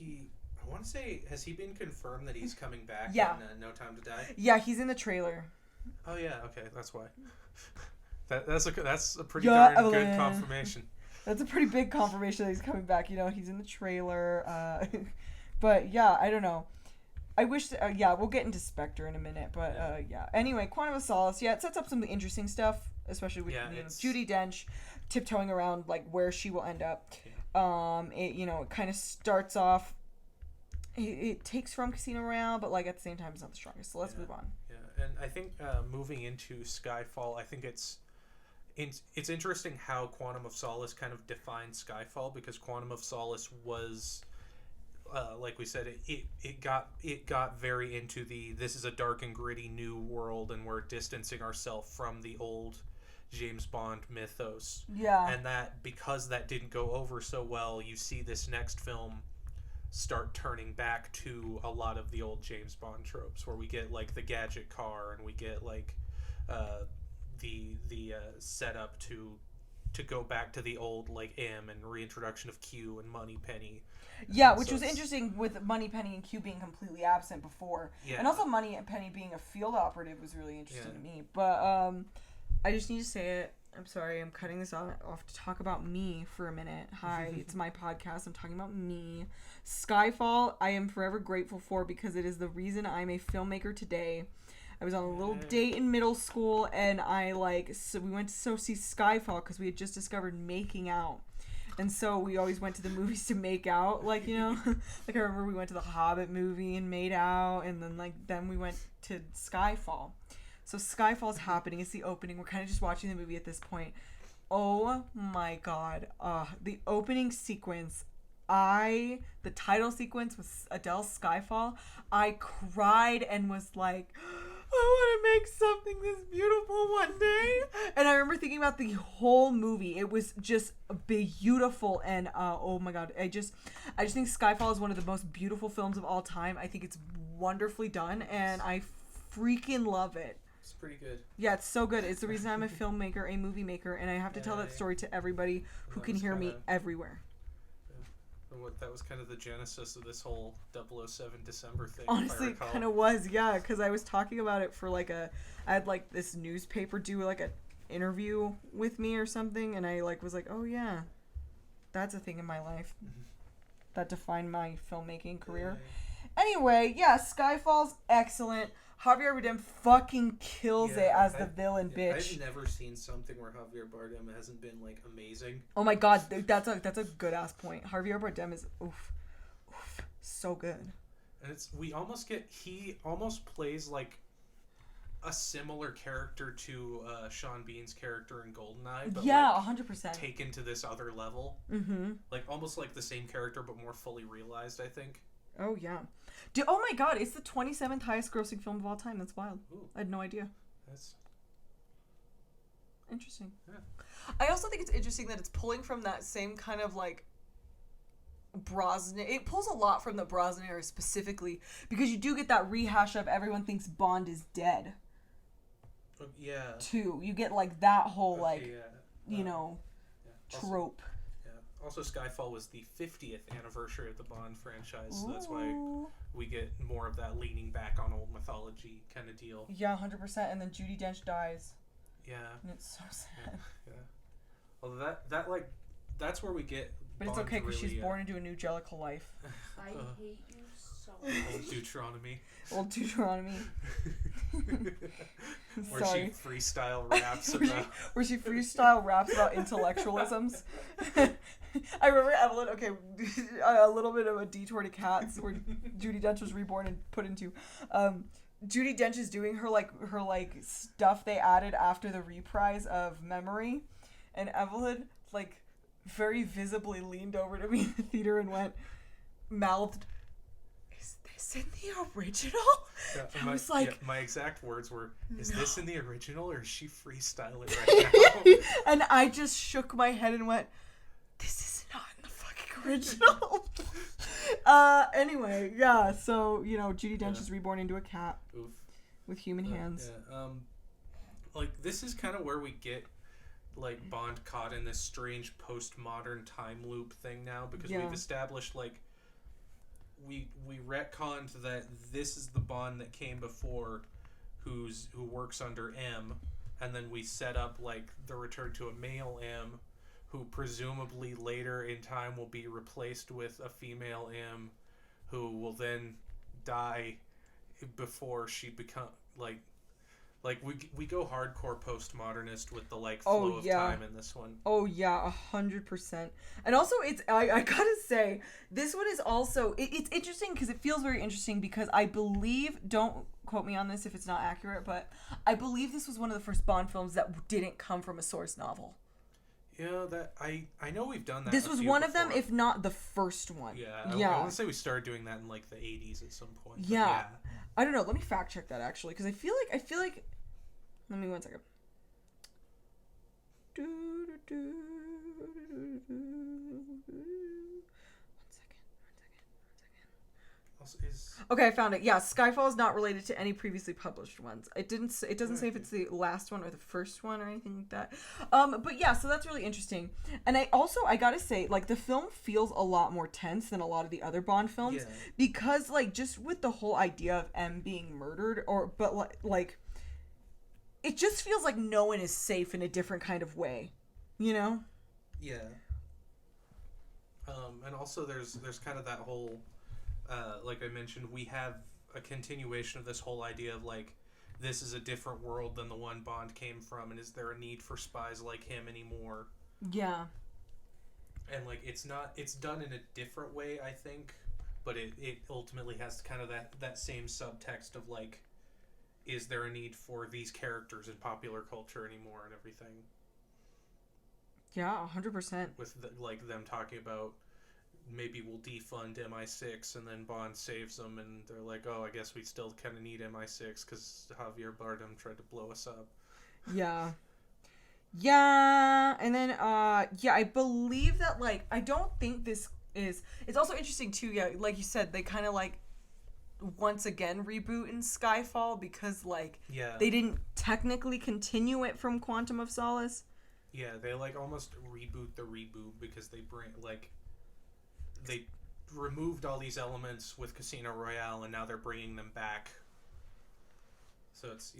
Speaker 2: I want to say, has he been confirmed that he's coming back in No Time to Die?
Speaker 1: Yeah, he's in the trailer.
Speaker 2: Oh yeah, okay, that's why. That's a pretty darn good confirmation.
Speaker 1: That's a pretty big confirmation that he's coming back. You know, he's in the trailer. But yeah, I don't know. I wish. We'll get into Spectre in a minute. But yeah. Anyway, Quantum of Solace. Yeah, it sets up some interesting stuff, especially with Judi Dench tiptoeing around like where she will end up. Yeah. It kind of starts off. It takes from Casino Royale, but like at the same time, it's not the strongest. So let's move on.
Speaker 2: Yeah, and I think moving into Skyfall, I think it's interesting how Quantum of Solace kind of defines Skyfall, because Quantum of Solace was, like we said, it got very into this is a dark and gritty new world, and we're distancing ourselves from the old James Bond mythos.
Speaker 1: Yeah.
Speaker 2: And that, because that didn't go over so well, you see this next film start turning back to a lot of the old James Bond tropes, where we get like the gadget car, and we get like the setup to go back to the old like M, and reintroduction of Q and Moneypenny.
Speaker 1: Yeah, which was interesting with Moneypenny and Q being completely absent before. Yeah. And also Moneypenny being a field operative was really interesting to me. But I just need to say it. I'm sorry, I'm cutting this off to talk about me for a minute. Hi, it's my podcast. I'm talking about me. Skyfall, I am forever grateful for, because it is the reason I'm a filmmaker today. I was on a little date in middle school, and we went to see Skyfall because we had just discovered making out. And so we always went to the movies to make out, like, you know. Like, I remember we went to the Hobbit movie and made out, and then we went to Skyfall. So Skyfall's happening. It's the opening. We're kind of just watching the movie at this point. Oh my god. The opening sequence. The title sequence was Adele's Skyfall. I cried and was like, I want to make something this beautiful one day. And I remember thinking about the whole movie. It was just beautiful. And oh my god. I just think Skyfall is one of the most beautiful films of all time. I think it's wonderfully done, and I freaking love it.
Speaker 2: It's pretty good.
Speaker 1: Yeah, it's so good. It's the reason I'm a filmmaker, a movie maker, and I have to tell that story to everybody who can hear me everywhere.
Speaker 2: That was kind of the genesis of this whole 007 December thing.
Speaker 1: Honestly, it kind of was, yeah, because I was talking about it for I had like this newspaper do like a interview with me or something, and I like was like, oh yeah, that's a thing in my life that defined my filmmaking career. Anyway, yeah, Skyfall's excellent. Javier Bardem fucking kills it as the villain, bitch.
Speaker 2: I've never seen something where Javier Bardem hasn't been like amazing.
Speaker 1: Oh my god, that's a good ass point. Javier Bardem is so good.
Speaker 2: And he almost plays like a similar character to Sean Bean's character in Goldeneye, but
Speaker 1: 100%.
Speaker 2: Taken to this other level.
Speaker 1: Mm-hmm.
Speaker 2: Like almost like the same character but more fully realized, I think.
Speaker 1: Oh yeah. Dude, oh my god, it's the 27th highest grossing film of all time. That's wild.
Speaker 2: Ooh.
Speaker 1: I had no idea.
Speaker 2: That's
Speaker 1: interesting.
Speaker 2: Yeah.
Speaker 3: I also think it's interesting that it's pulling from that same kind of like Brosnan. It pulls a lot from the Brosnan era specifically
Speaker 1: because you do get that rehash of everyone thinks Bond is dead.
Speaker 2: Yeah.
Speaker 1: Too. You get like that whole trope.
Speaker 2: Also, Skyfall was the 50th anniversary of the Bond franchise, so that's why we get more of that leaning back on old mythology kind of deal.
Speaker 1: Yeah, 100%. And then Judi Dench dies.
Speaker 2: Yeah.
Speaker 1: And it's so sad.
Speaker 2: Yeah. Although that's where we get.
Speaker 1: But it's okay because she's born into a new Jellicle life.
Speaker 4: I hate you so
Speaker 2: much. Old Deuteronomy.
Speaker 1: Old Deuteronomy.
Speaker 2: Where she freestyle raps about.
Speaker 1: Where she freestyle raps about intellectualisms. I remember Evelyn. Okay, a little bit of a detour to Cats, where Judi Dench was reborn and put into. Judi Dench is doing her stuff they added after the reprise of Memory, and Evelyn very visibly leaned over to me in the theater and mouthed, "Is this in the original?"
Speaker 2: Yeah,
Speaker 1: I was like,
Speaker 2: my exact words were, "Is this in the original or is she freestyling right now?"
Speaker 1: And I just shook my head and went, "This is not in the fucking original." Anyway, yeah. So Judi Dench is reborn into a cat.
Speaker 2: Oof.
Speaker 1: With human hands.
Speaker 2: Yeah. This is kind of where we get Bond caught in this strange postmodern time loop thing now, because we've established we retconned that this is the Bond that came before who works under M, and then we set up the return to a male M who presumably later in time will be replaced with a female M who will then die before she become we go hardcore postmodernist with the flow of time in this one.
Speaker 1: Oh yeah, 100%. And also I gotta say, this one is also it's interesting because it feels very interesting because I believe, don't quote me on this if it's not accurate, but I believe this was one of the first Bond films that didn't come from a source novel.
Speaker 2: Yeah, that I know we've done that.
Speaker 1: This was one of them, if not the first one.
Speaker 2: Yeah, I want to say we started doing that in the 80s at some point.
Speaker 1: Yeah. I don't know. Let me fact check that actually, because I feel like. Let me 1 second. Okay, I found it. Yeah, Skyfall is not related to any previously published ones. It doesn't say if it's the last one or the first one or anything like that. But yeah, so that's really interesting. And I gotta say, the film feels a lot more tense than a lot of the other Bond films because just with the whole idea of M being murdered, it just feels like no one is safe in a different kind of way, Yeah.
Speaker 2: And also there's kind of that whole, like I mentioned, we have a continuation of this whole idea of this is a different world than the one Bond came from, and is there a need for spies like him anymore?
Speaker 1: Yeah.
Speaker 2: And it's done in a different way, I think, but it ultimately has kind of that same subtext of is there a need for these characters in popular culture anymore and everything?
Speaker 1: Yeah, 100%.
Speaker 2: With them talking about maybe we'll defund MI6, and then Bond saves them, and they're like, oh, I guess we still kind of need MI6 because Javier Bardem tried to blow us up.
Speaker 1: Yeah. Yeah, and then, I believe that, I don't think this is... It's also interesting, too, like you said, they kind of, once again reboot in Skyfall because, they didn't technically continue it from Quantum of Solace.
Speaker 2: Yeah, they, almost reboot the reboot because they bring, they removed all these elements with Casino Royale, and now they're bringing them back. So it's,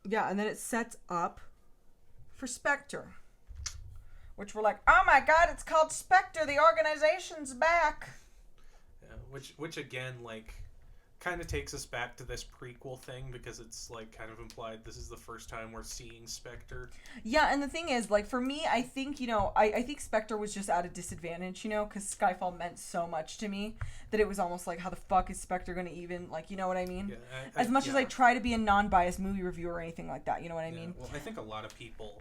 Speaker 1: Yeah, and then it sets up for Spectre. Which we're like, oh my god, it's called Spectre. The organization's back.
Speaker 2: Yeah, which again, like, kind of takes us back to this prequel thing because it's, like, kind of implied this is the first time we're seeing Spectre.
Speaker 1: Yeah, and the thing is, like, for me, I think, you know, I think Spectre was just at a disadvantage, you know, because Skyfall meant so much to me that it was almost like, how the fuck is Spectre going to even, like, you know what I mean?
Speaker 2: Yeah,
Speaker 1: as much as I try to be a non-biased movie reviewer or anything like that, you know what I mean?
Speaker 2: Well, I think a lot of people,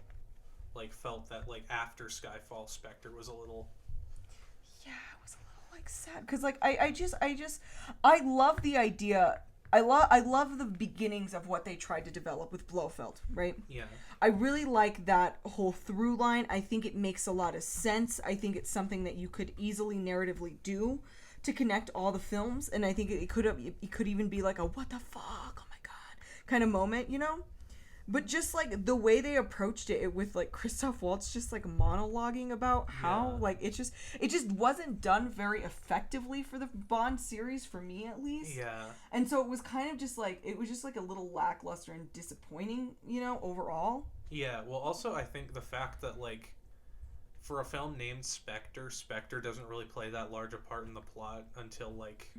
Speaker 2: like, felt that, like, after Skyfall, Spectre was a little...
Speaker 1: Yeah, it was a little, like, sad. Because, like, I love the idea. I love the beginnings of what they tried to develop with Blofeld, right?
Speaker 2: Yeah.
Speaker 1: I really like that whole through line. I think it makes a lot of sense. I think it's something that you could easily narratively do to connect all the films. And I think it could even be like a, what the fuck? Oh, my God, kind of moment, you know? But just, like, the way they approached it with, like, Christoph Waltz just, like, monologuing about how, like, it just wasn't done very effectively for the Bond series, for me, at least.
Speaker 2: Yeah.
Speaker 1: And so it was kind of just, like, it was just, like, a little lackluster and disappointing, you know, overall.
Speaker 2: Yeah, well, also, I think the fact that, like, for a film named Spectre, Spectre doesn't really play that large a part in the plot until, like...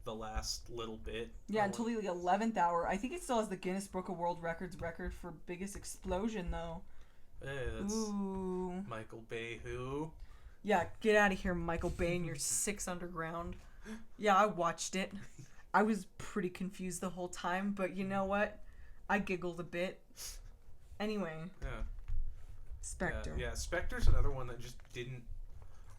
Speaker 2: the last little bit.
Speaker 1: Yeah, until the 11th hour. I think it still has the Guinness Book of World Records record for biggest explosion, though.
Speaker 2: That's
Speaker 1: Ooh.
Speaker 2: Michael Bay, who?
Speaker 1: Yeah, get out of here, Michael Bay, and your Six Underground. Yeah, I watched it. I was pretty confused the whole time, but you know what? I giggled a bit. Anyway.
Speaker 2: Yeah.
Speaker 1: Spectre.
Speaker 2: Yeah, Spectre's another one that just didn't...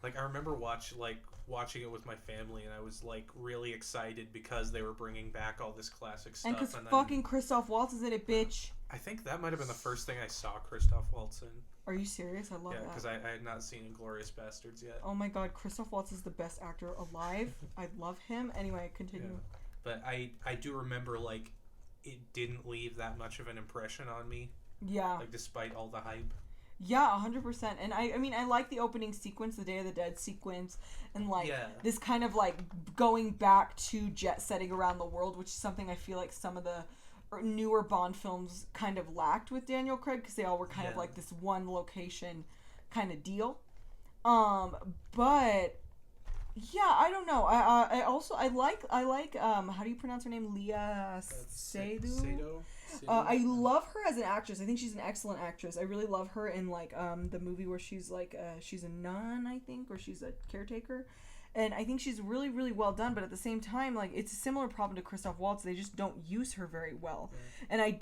Speaker 2: Like, I remember watching it with my family, and I was, like, really excited because they were bringing back all this classic stuff.
Speaker 1: And because fucking Christoph Waltz is in it, bitch.
Speaker 2: I think that might have been the first thing I saw Christoph Waltz in.
Speaker 1: Are you serious? I love that.
Speaker 2: Yeah, because I had not seen Inglourious Bastards yet.
Speaker 1: Oh my god, Christoph Waltz is the best actor alive. I love him. Anyway, continue.
Speaker 2: Yeah. But I do remember, like, it didn't leave that much of an impression on me.
Speaker 1: Yeah.
Speaker 2: Like, despite all the hype.
Speaker 1: Yeah, 100%. And I mean, I like the opening sequence, the Day of the Dead sequence, and, like, this kind of, like, going back to jet setting around the world, which is something I feel like some of the newer Bond films kind of lacked with Daniel Craig, because they all were kind of, like, this one location kind of deal. But... yeah, I don't know. I like how do you pronounce her name? Leah Seydoux? I love her as an actress. I think she's an excellent actress. I really love her in, like, the movie where she's like she's a nun, I think, or she's a caretaker. And I think she's really, really well done, but at the same time, like, it's a similar problem to Christoph Waltz. They just don't use her very well. And I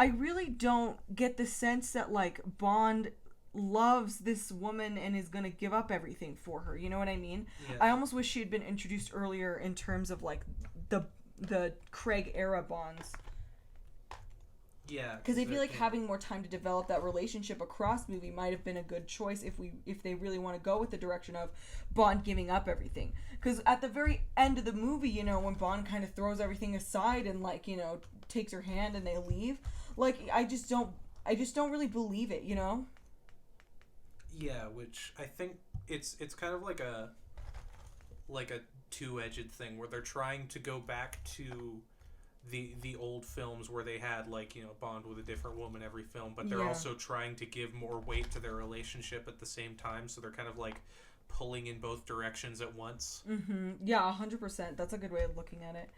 Speaker 1: really don't get the sense that, like, Bond loves this woman and is gonna give up everything for her, you know what I mean? I almost wish she had been introduced earlier in terms of, like, the Craig era Bonds.
Speaker 2: Yeah,
Speaker 1: because I feel like having more time to develop that relationship across movie might have been a good choice if they really want to go with the direction of Bond giving up everything. Because at the very end of the movie, you know, when Bond kind of throws everything aside and, like, you know, takes her hand and they leave, like, I just don't really believe it, you know?
Speaker 2: Yeah, which I think it's kind of like a two-edged thing where they're trying to go back to the old films where they had, like, you know, Bond with a different woman every film, but they're also trying to give more weight to their relationship at the same time, so they're kind of, like, pulling in both directions at once.
Speaker 1: Mm-hmm. Yeah, 100%. That's a good way of looking at it.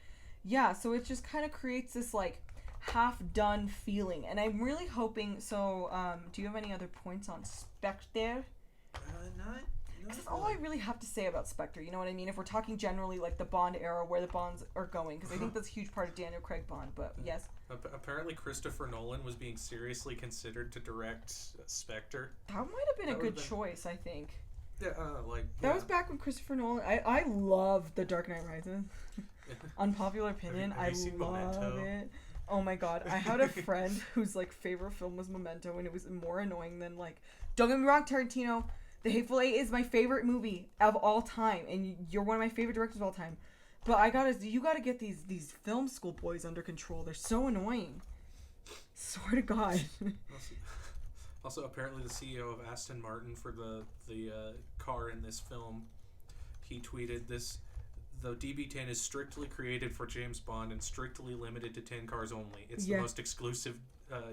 Speaker 1: Yeah, so it just kind of creates this, like, half-done feeling, and I'm really hoping, so, do you have any other points on Spectre?
Speaker 2: Not
Speaker 1: That's all I really have to say about Spectre, you know what I mean? If we're talking generally, like, the Bond era, where the Bonds are going, because I think that's a huge part of Daniel Craig Bond, but yes.
Speaker 2: Apparently Christopher Nolan was being seriously considered to direct Spectre.
Speaker 1: That might have been a good choice, I think.
Speaker 2: Yeah,
Speaker 1: That was back when Christopher Nolan... I love The Dark Knight Rises. Unpopular opinion,
Speaker 2: have you seen
Speaker 1: love
Speaker 2: Memento?
Speaker 1: it. Oh my god, I had a friend whose, like, favorite film was Memento, and it was more annoying than, like... Don't get me wrong, Tarantino... The Hateful Eight is my favorite movie of all time, and you're one of my favorite directors of all time. But you gotta get these film school boys under control. They're so annoying. Swear to God.
Speaker 2: Also, apparently the CEO of Aston Martin for the car in this film, he tweeted the DB10 is strictly created for James Bond and strictly limited to 10 cars only. It's
Speaker 1: Yeah.
Speaker 2: the most exclusive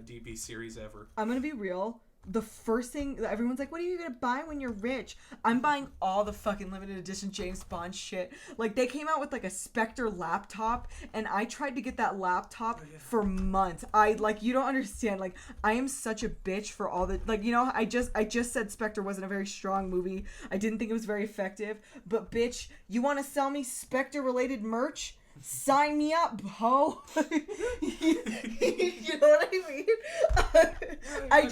Speaker 2: DB series ever.
Speaker 1: I'm gonna be real. The first thing everyone's like, what are you gonna buy when you're rich? I'm buying all the fucking limited edition James Bond shit. Like, they came out with like a Spectre laptop, and I tried to get that laptop for months. You don't understand. Like, I am such a bitch for all the, like, you know, I just said Spectre wasn't a very strong movie. I didn't think it was very effective. But bitch, you want to sell me Spectre related merch? Sign me up, ho. You know what I mean? I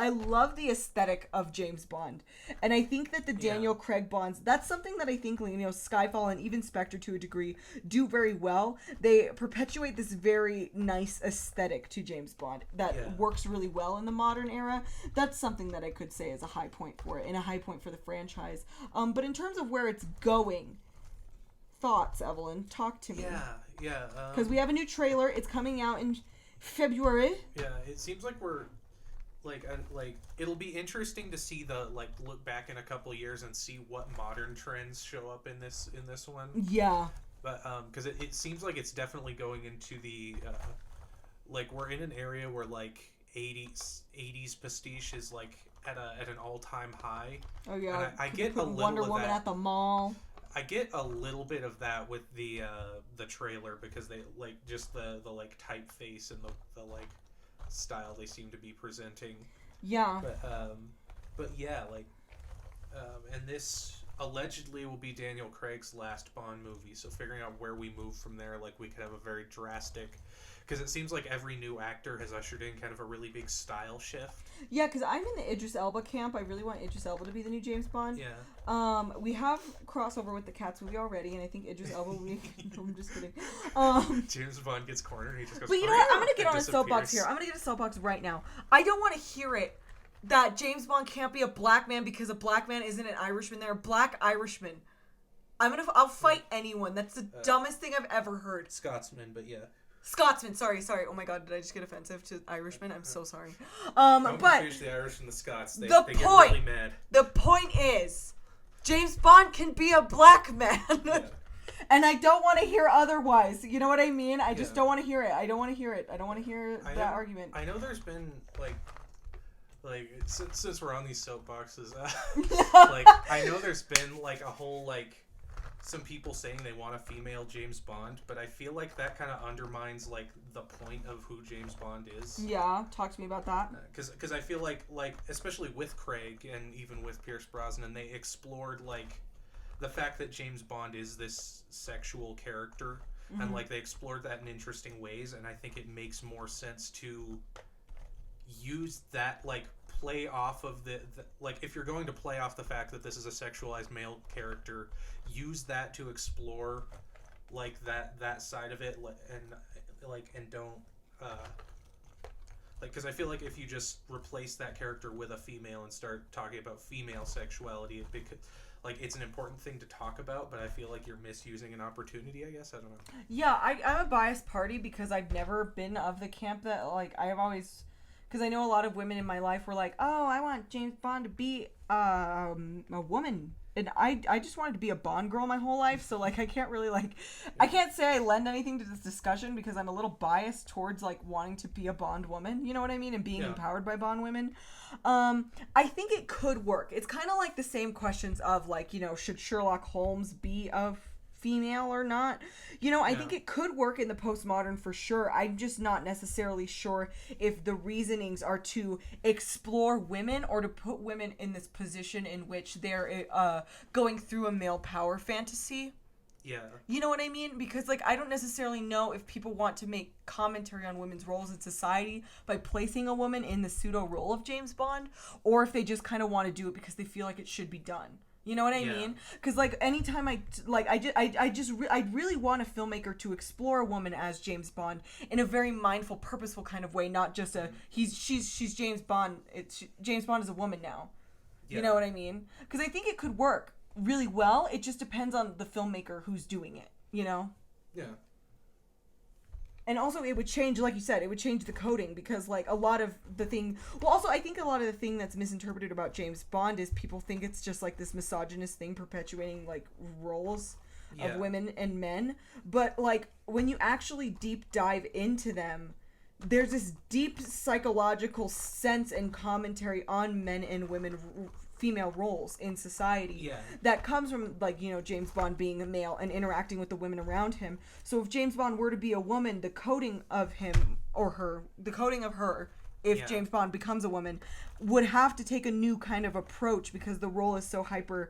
Speaker 1: love the aesthetic of James Bond. And I think that the Daniel Craig Bonds, that's something that I think, you know, Skyfall and even Spectre to a degree do very well. They perpetuate this very nice aesthetic to James Bond that works really well in the modern era. That's something that I could say is a high point for it and a high point for the franchise. But in terms of where it's going, thoughts, Evelyn? Talk to me.
Speaker 2: Yeah.
Speaker 1: Because we have a new trailer. It's coming out in February.
Speaker 2: Yeah, it seems like we're like it'll be interesting to see look back in a couple of years and see what modern trends show up in this one.
Speaker 1: Yeah.
Speaker 2: But because it seems like it's definitely going into the we're in an area where 80s pastiche is at an all-time high.
Speaker 1: Oh yeah.
Speaker 2: And I get a little
Speaker 1: Wonder
Speaker 2: of
Speaker 1: Woman
Speaker 2: that.
Speaker 1: at the mall.
Speaker 2: I get a little bit of that with the trailer because they just the typeface and the style they seem to be presenting.
Speaker 1: Yeah.
Speaker 2: But yeah, and this allegedly will be Daniel Craig's last Bond movie. So figuring out where we move from there, we could have a very drastic, because it seems like every new actor has ushered in kind of a really big style shift.
Speaker 1: Yeah, because I'm in the Idris Elba camp. I really want Idris Elba to be the new James Bond.
Speaker 2: Yeah.
Speaker 1: We have crossover with the Cats movie already, and I think Idris Elba will be... No, I'm just kidding.
Speaker 2: James Bond gets cornered and he just goes...
Speaker 1: But you know what? I'm going to get on a soapbox here. I'm going to get a soapbox right now. I don't want to hear it that James Bond can't be a black man because a black man isn't an Irishman. They're a black Irishman. I'll fight anyone. That's the dumbest thing I've ever heard.
Speaker 2: Scotsman, but yeah.
Speaker 1: Scotsman, sorry. Oh my god, did I just get offensive to Irishmen? I'm so sorry.
Speaker 2: Don't
Speaker 1: but
Speaker 2: confuse the Irish and the Scots. They get really mad.
Speaker 1: The point is, James Bond can be a black man. Yeah. And I don't want to hear otherwise. You know what I mean? I just don't want to hear it. I don't want to hear it. I don't want to hear that argument.
Speaker 2: I know there's been, since we're on these soapboxes, I know there's been, a whole, some people saying they want a female James Bond, but I feel like that kind of undermines the point of who James Bond is.
Speaker 1: Yeah, talk to me about that.
Speaker 2: Because I feel like especially with Craig and even with Pierce Brosnan, they explored the fact that James Bond is this sexual character, and they explored that in interesting ways, and I think it makes more sense to use that play off of the if you're going to play off the fact that this is a sexualized male character, use that to explore that side of it, and don't because I feel like if you just replace that character with a female and start talking about female sexuality, it's an important thing to talk about, but I feel like you're misusing an opportunity, I guess. I don't know.
Speaker 1: Yeah, I'm a biased party because I've never been of the camp that I have always... Because I know a lot of women in my life were like, oh, I want James Bond to be a woman. And I just wanted to be a Bond girl my whole life. So, I can't really, I can't say I lend anything to this discussion because I'm a little biased towards, wanting to be a Bond woman. You know what I mean? And being empowered by Bond women. I think it could work. It's kind of like the same questions of, should Sherlock Holmes be a female or not? I think it could work in the postmodern for sure. I'm just not necessarily sure if the reasonings are to explore women or to put women in this position in which they're going through a male power fantasy.
Speaker 2: Yeah.
Speaker 1: You know what I mean? Because, I don't necessarily know if people want to make commentary on women's roles in society by placing a woman in the pseudo role of James Bond, or if they just kind of want to do it because they feel like it should be done. You know what I mean? Because anytime I really want a filmmaker to explore a woman as James Bond in a very mindful, purposeful kind of way, not just she's James Bond. James Bond is a woman now. Yeah. You know what I mean? Because I think it could work really well. It just depends on the filmmaker who's doing it. You know?
Speaker 2: Yeah.
Speaker 1: And also it would change, like you said, it would change the coding because like a lot of the thing, well also I think a lot of the thing that's misinterpreted about James Bond is people think it's just like this misogynist thing perpetuating like roles of women and men. But like when you actually deep dive into them, there's this deep psychological sense and commentary on men and women female roles in society that comes from like, you know, James Bond being a male and interacting with the women around him. So if James Bond were to be a woman, the coding of him or her, the coding of her, if James Bond becomes a woman, would have to take a new kind of approach because the role is so hyper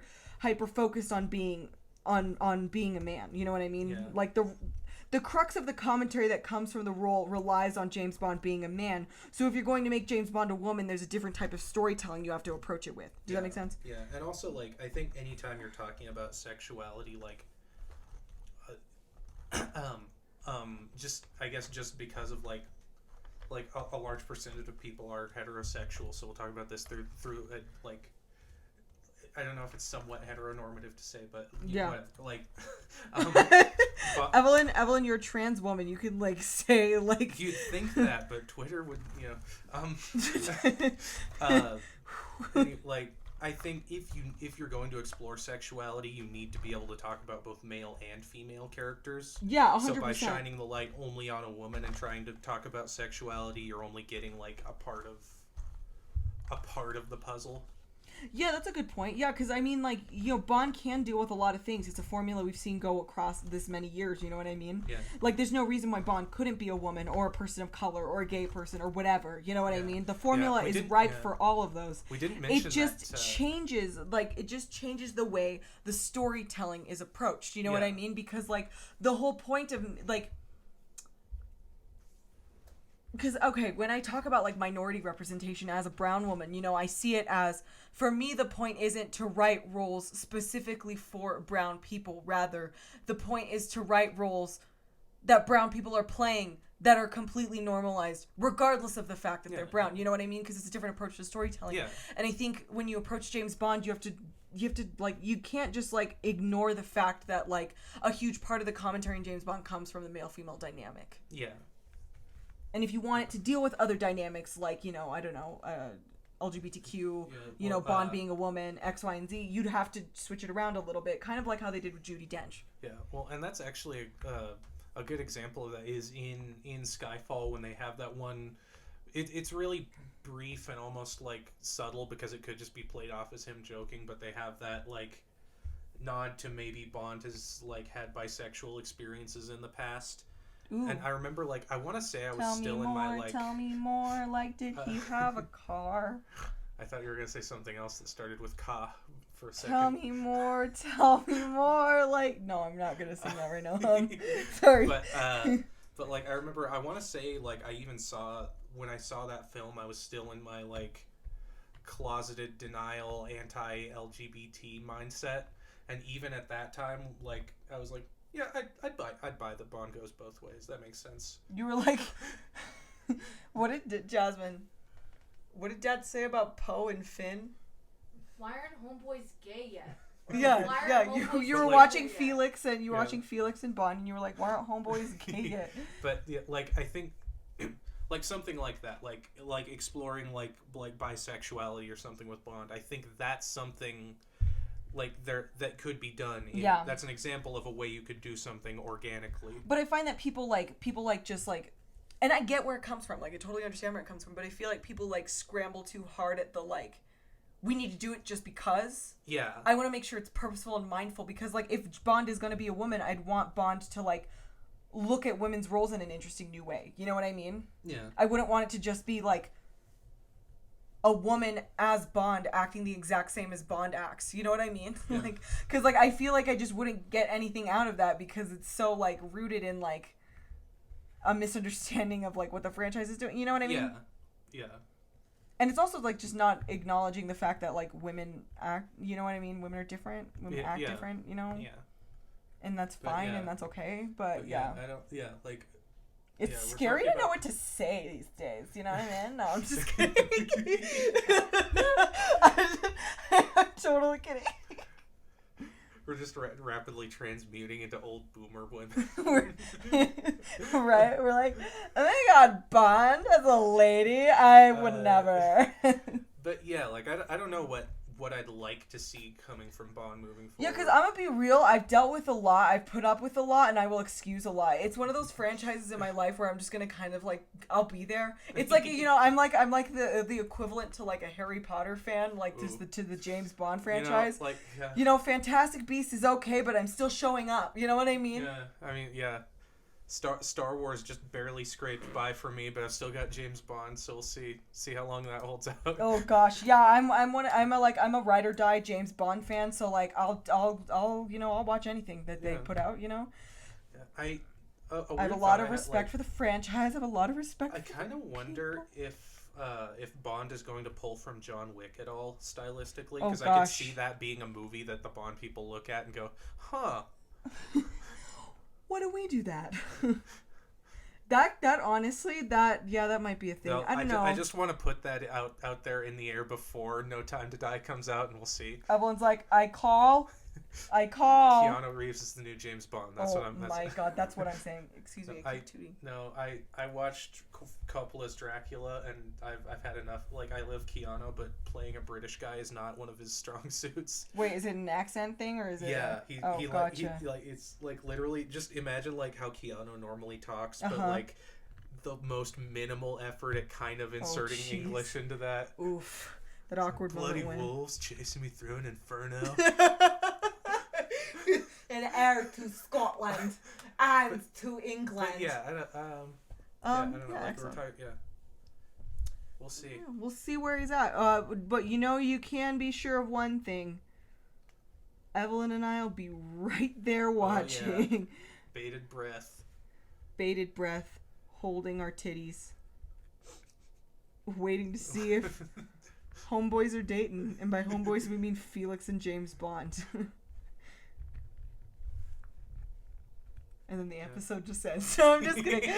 Speaker 1: focused on being on being a man. You know what I mean? Like the crux of the commentary that comes from the role relies on James Bond being a man. So if you're going to make James Bond a woman, there's a different type of storytelling you have to approach it with. Does that make sense?
Speaker 2: Yeah, and also, like, I think anytime you're talking about sexuality, like, just because of, like a large percentage of people are heterosexual, so we'll talk about this through like, I don't know if it's somewhat heteronormative to say, but like,
Speaker 1: Evelyn, you're a trans woman. You can like say like
Speaker 2: you'd think that, but Twitter would, you know, like I think if you're going to explore sexuality, you need to be able to talk about both male and female characters.
Speaker 1: Yeah, 100%.
Speaker 2: So by shining the light only on a woman and trying to talk about sexuality, you're only getting like a part of the puzzle.
Speaker 1: Yeah, that's a good point. Yeah, because I mean, like, you know, Bond can deal with a lot of things. It's a formula we've seen go across this many years, you know what I mean?
Speaker 2: Yeah.
Speaker 1: Like, there's no reason why Bond couldn't be a woman or a person of color or a gay person or whatever, you know what I mean? The formula is ripe for all of those.
Speaker 2: We didn't mention
Speaker 1: it just changes, like, it just changes the way the storytelling is approached, you know what I mean? Because, like, the whole point of, like, because, okay, when I talk about, like, minority representation as a brown woman, you know, I see it as, for me, the point isn't to write roles specifically for brown people. Rather, the point is to write roles that brown people are playing that are completely normalized, regardless of the fact that they're brown. You know what I mean? Because it's a different approach to storytelling. Yeah. And I think when you approach James Bond, you have to, like, you can't just, like, ignore the fact that, like, a huge part of the commentary in James Bond comes from the male-female dynamic.
Speaker 2: Yeah.
Speaker 1: And if you want it to deal with other dynamics, like, you know, I don't know, LGBTQ, you know, Bond being a woman, X, Y, and Z, you'd have to switch it around a little bit, kind of like how they did with Judi Dench.
Speaker 2: Yeah, well, and that's actually a good example of that is in Skyfall when they have that one. It's really brief and almost, like, subtle because it could just be played off as him joking, but they have that, like, nod to maybe Bond has, like, had bisexual experiences in the past. Ooh. And I remember, like, I want to say I was still in my, like...
Speaker 1: Tell me more, like, did he have a car?
Speaker 2: I thought you were going to say something else that started with ka for a second.
Speaker 1: Tell me more, like... No, I'm not going to sing that right now. Sorry.
Speaker 2: But, like, I remember, I want to say, like, I even saw... When I saw that film, I was still in my, like, closeted denial, anti-LGBT mindset. And even at that time, like, I was like... Yeah, I'd buy that Bond goes both ways. That makes sense.
Speaker 1: You were like, what did Dad say about Poe and Finn?
Speaker 4: Why aren't homeboys gay yet?
Speaker 1: Yeah. You were watching Felix and you were watching Felix and Bond, and you were like, why aren't homeboys gay yet?
Speaker 2: But yeah, like I think, like something like that, like exploring like bisexuality or something with Bond. I think that's something. Like that could be done. That's an example of a way you could do something organically.
Speaker 1: But I find that people just like, and I get where it comes from. Like I totally understand where it comes from. But I feel like people like scramble too hard at the like, we need to do it just because.
Speaker 2: Yeah.
Speaker 1: I want to make sure it's purposeful and mindful because like if Bond is going to be a woman, I'd want Bond to like look at women's roles in an interesting new way. You know what I mean?
Speaker 2: Yeah.
Speaker 1: I wouldn't want it to just be like a woman as Bond acting the exact same as Bond acts. You know what I mean? Yeah. Like, because, like, I feel like I just wouldn't get anything out of that because it's so, like, rooted in, like, a misunderstanding of, like, what the franchise is doing. You know what I mean?
Speaker 2: Yeah.
Speaker 1: And it's also, like, just not acknowledging the fact that, like, women act, you know what I mean? Women are different. Women act different, you know?
Speaker 2: Yeah.
Speaker 1: And that's fine and that's okay. But
Speaker 2: like...
Speaker 1: It's scary to know what to say these days, you know what I mean? No, I'm just kidding. I'm totally kidding.
Speaker 2: We're just rapidly transmuting into old boomer women.
Speaker 1: Right? We're like, oh my god, Bond as a lady? I would never.
Speaker 2: But yeah, like I don't know what I'd like to see coming from Bond moving forward.
Speaker 1: Yeah, because I'm gonna be real. I've dealt with a lot. I've put up with a lot, and I will excuse a lot. It's one of those franchises in my life where I'm just gonna kind of like I'll be there. It's like I'm like the equivalent to like a Harry Potter fan, like just to the James Bond franchise. Fantastic Beasts is okay, but I'm still showing up. You know what I mean?
Speaker 2: Yeah, I mean, yeah. Star Wars just barely scraped by for me, but I've still got James Bond, so we'll see how long that holds out.
Speaker 1: Oh gosh, yeah, I'm a ride or die James Bond fan, so like I'll watch anything that they put out.
Speaker 2: Yeah, I
Speaker 1: have a lot of respect for the franchise. I have a lot of respect.
Speaker 2: I kind of wonder if Bond is going to pull from John Wick at all stylistically, because I could see that being a movie that the Bond people look at and go, huh.
Speaker 1: Why don't we do that? that honestly, that might be a thing.
Speaker 2: No,
Speaker 1: I don't know.
Speaker 2: I just want to put that out there in the air before No Time to Die comes out, and we'll see.
Speaker 1: Everyone's like, I call.
Speaker 2: Keanu Reeves is the new James Bond. That's what I'm.
Speaker 1: My God, that's what I'm saying. Excuse me.
Speaker 2: I watched Coppola's Dracula, and I've had enough. Like, I love Keanu, but playing a British guy is not one of his strong suits.
Speaker 1: Wait, is it an accent thing or is it?
Speaker 2: Yeah,
Speaker 1: gotcha.
Speaker 2: It's like literally just imagine like how Keanu normally talks, but like the most minimal effort at kind of inserting English into that.
Speaker 1: Oof, that awkward
Speaker 2: bloody
Speaker 1: moment.
Speaker 2: wolves chasing me through an inferno.
Speaker 3: An heir to Scotland and to England.
Speaker 2: But yeah, I don't know. Like, we'll see.
Speaker 1: Yeah, we'll see where he's at. But you can be sure of one thing. Evelyn and I'll be right there watching.
Speaker 2: Yeah.
Speaker 1: Bated breath, holding our titties, waiting to see if homeboys are dating. And by homeboys we mean Felix and James Bond. And then the episode just ends. So I'm just kidding.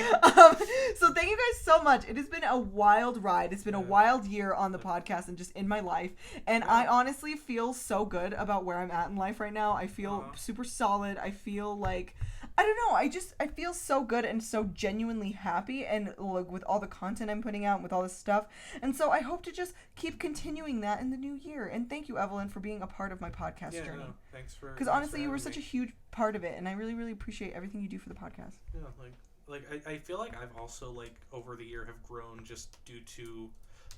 Speaker 1: So thank you guys so much. It has been a wild ride. It's been a wild year on the podcast and just in my life. And I honestly feel so good about where I'm at in life right now. I feel super solid. I feel like, I don't know. I feel so good and so genuinely happy, and like with all the content I'm putting out and with all this stuff. And so I hope to just keep continuing that in the new year. And thank you, Evelyn, for being a part of my podcast journey.
Speaker 2: No, thanks for.
Speaker 1: Because honestly, you were such a huge part of it, and I really, really appreciate everything you do for the podcast.
Speaker 2: Yeah, I feel like I've also like over the year have grown just due to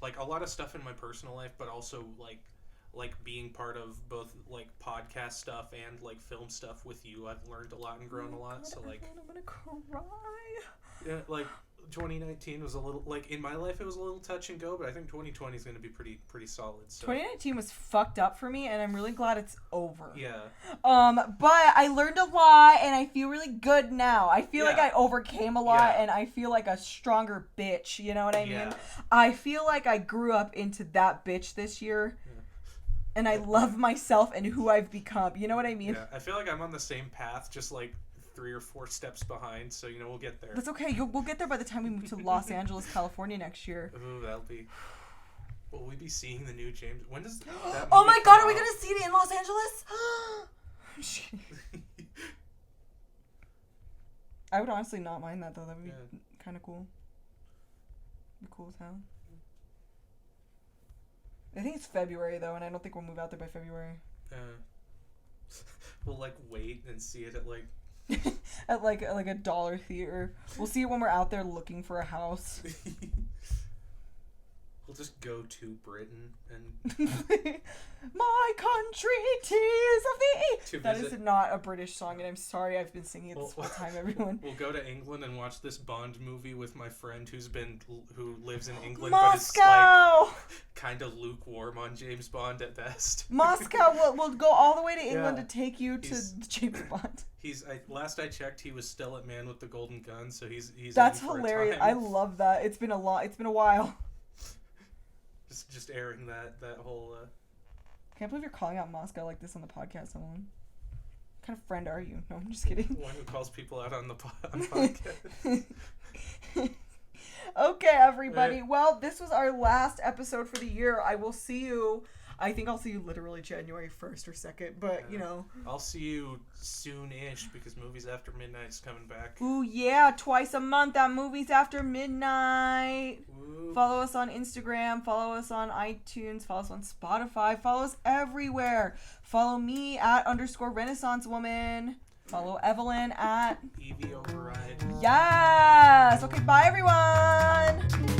Speaker 2: like a lot of stuff in my personal life, but also like being part of both like podcast stuff and like film stuff with you. I've learned a lot and grown a lot. So like,
Speaker 1: I'm gonna cry.
Speaker 2: Yeah, like 2019 was a little like in my life it was a little touch and go, but I think 2020 is going to be pretty solid. So
Speaker 1: 2019 was fucked up for me, and I'm really glad it's over.
Speaker 2: Yeah.
Speaker 1: But I learned a lot, and I feel really good now. I feel like I overcame a lot, and I feel like a stronger bitch. You know what I mean? I feel like I grew up into that bitch this year. And I love myself and who I've become. You know what I mean?
Speaker 2: Yeah, I feel like I'm on the same path, just like 3 or 4 steps behind. So we'll get there.
Speaker 1: That's okay. We'll get there by the time we move to Los Angeles, California next year.
Speaker 2: Ooh, that'll be. Will we be seeing the new James? When does that?
Speaker 3: Oh my God! Are we gonna see it in Los Angeles?
Speaker 1: I would honestly not mind that though. That would be kind of cool. Be cool as hell. I think it's February though, and I don't think we'll move out there by February.
Speaker 2: We'll like wait and see it at like
Speaker 1: at like a dollar theater. We'll see it when we're out there looking for a house.
Speaker 2: We'll just go to Britain and
Speaker 1: my country, tears of the
Speaker 2: That
Speaker 1: is not a British song, and I'm sorry I've been singing it this whole time, everyone.
Speaker 2: We'll go to England and watch this Bond movie with my friend who lives in England,
Speaker 1: Moscow!
Speaker 2: but is like kind of lukewarm on James Bond at best.
Speaker 1: Moscow will go all the way to England to take you to James Bond.
Speaker 2: Last I checked, he was still at Man with the Golden Gun, so he's
Speaker 1: That's
Speaker 2: in for
Speaker 1: hilarious.
Speaker 2: a time.
Speaker 1: I love that. It's been a while.
Speaker 2: Just airing that whole.
Speaker 1: Can't believe you're calling out Moscow like this on the podcast, Evelyn. What kind of friend are you? No, I'm just kidding.
Speaker 2: One who calls people out on the podcast.
Speaker 1: Okay, everybody. Well, this was our last episode for the year. I will see you. I think I'll see you literally January 1st or 2nd, but you know.
Speaker 2: I'll see you soon-ish because Movies After Midnight's coming back.
Speaker 1: Ooh, yeah, twice a month at Movies After Midnight.
Speaker 2: Woo.
Speaker 1: Follow us on Instagram, follow us on iTunes, follow us on Spotify, follow us everywhere. Follow me at _Renaissance Woman. Follow Evelyn at
Speaker 2: Evie Override.
Speaker 1: Yes! Okay, bye everyone!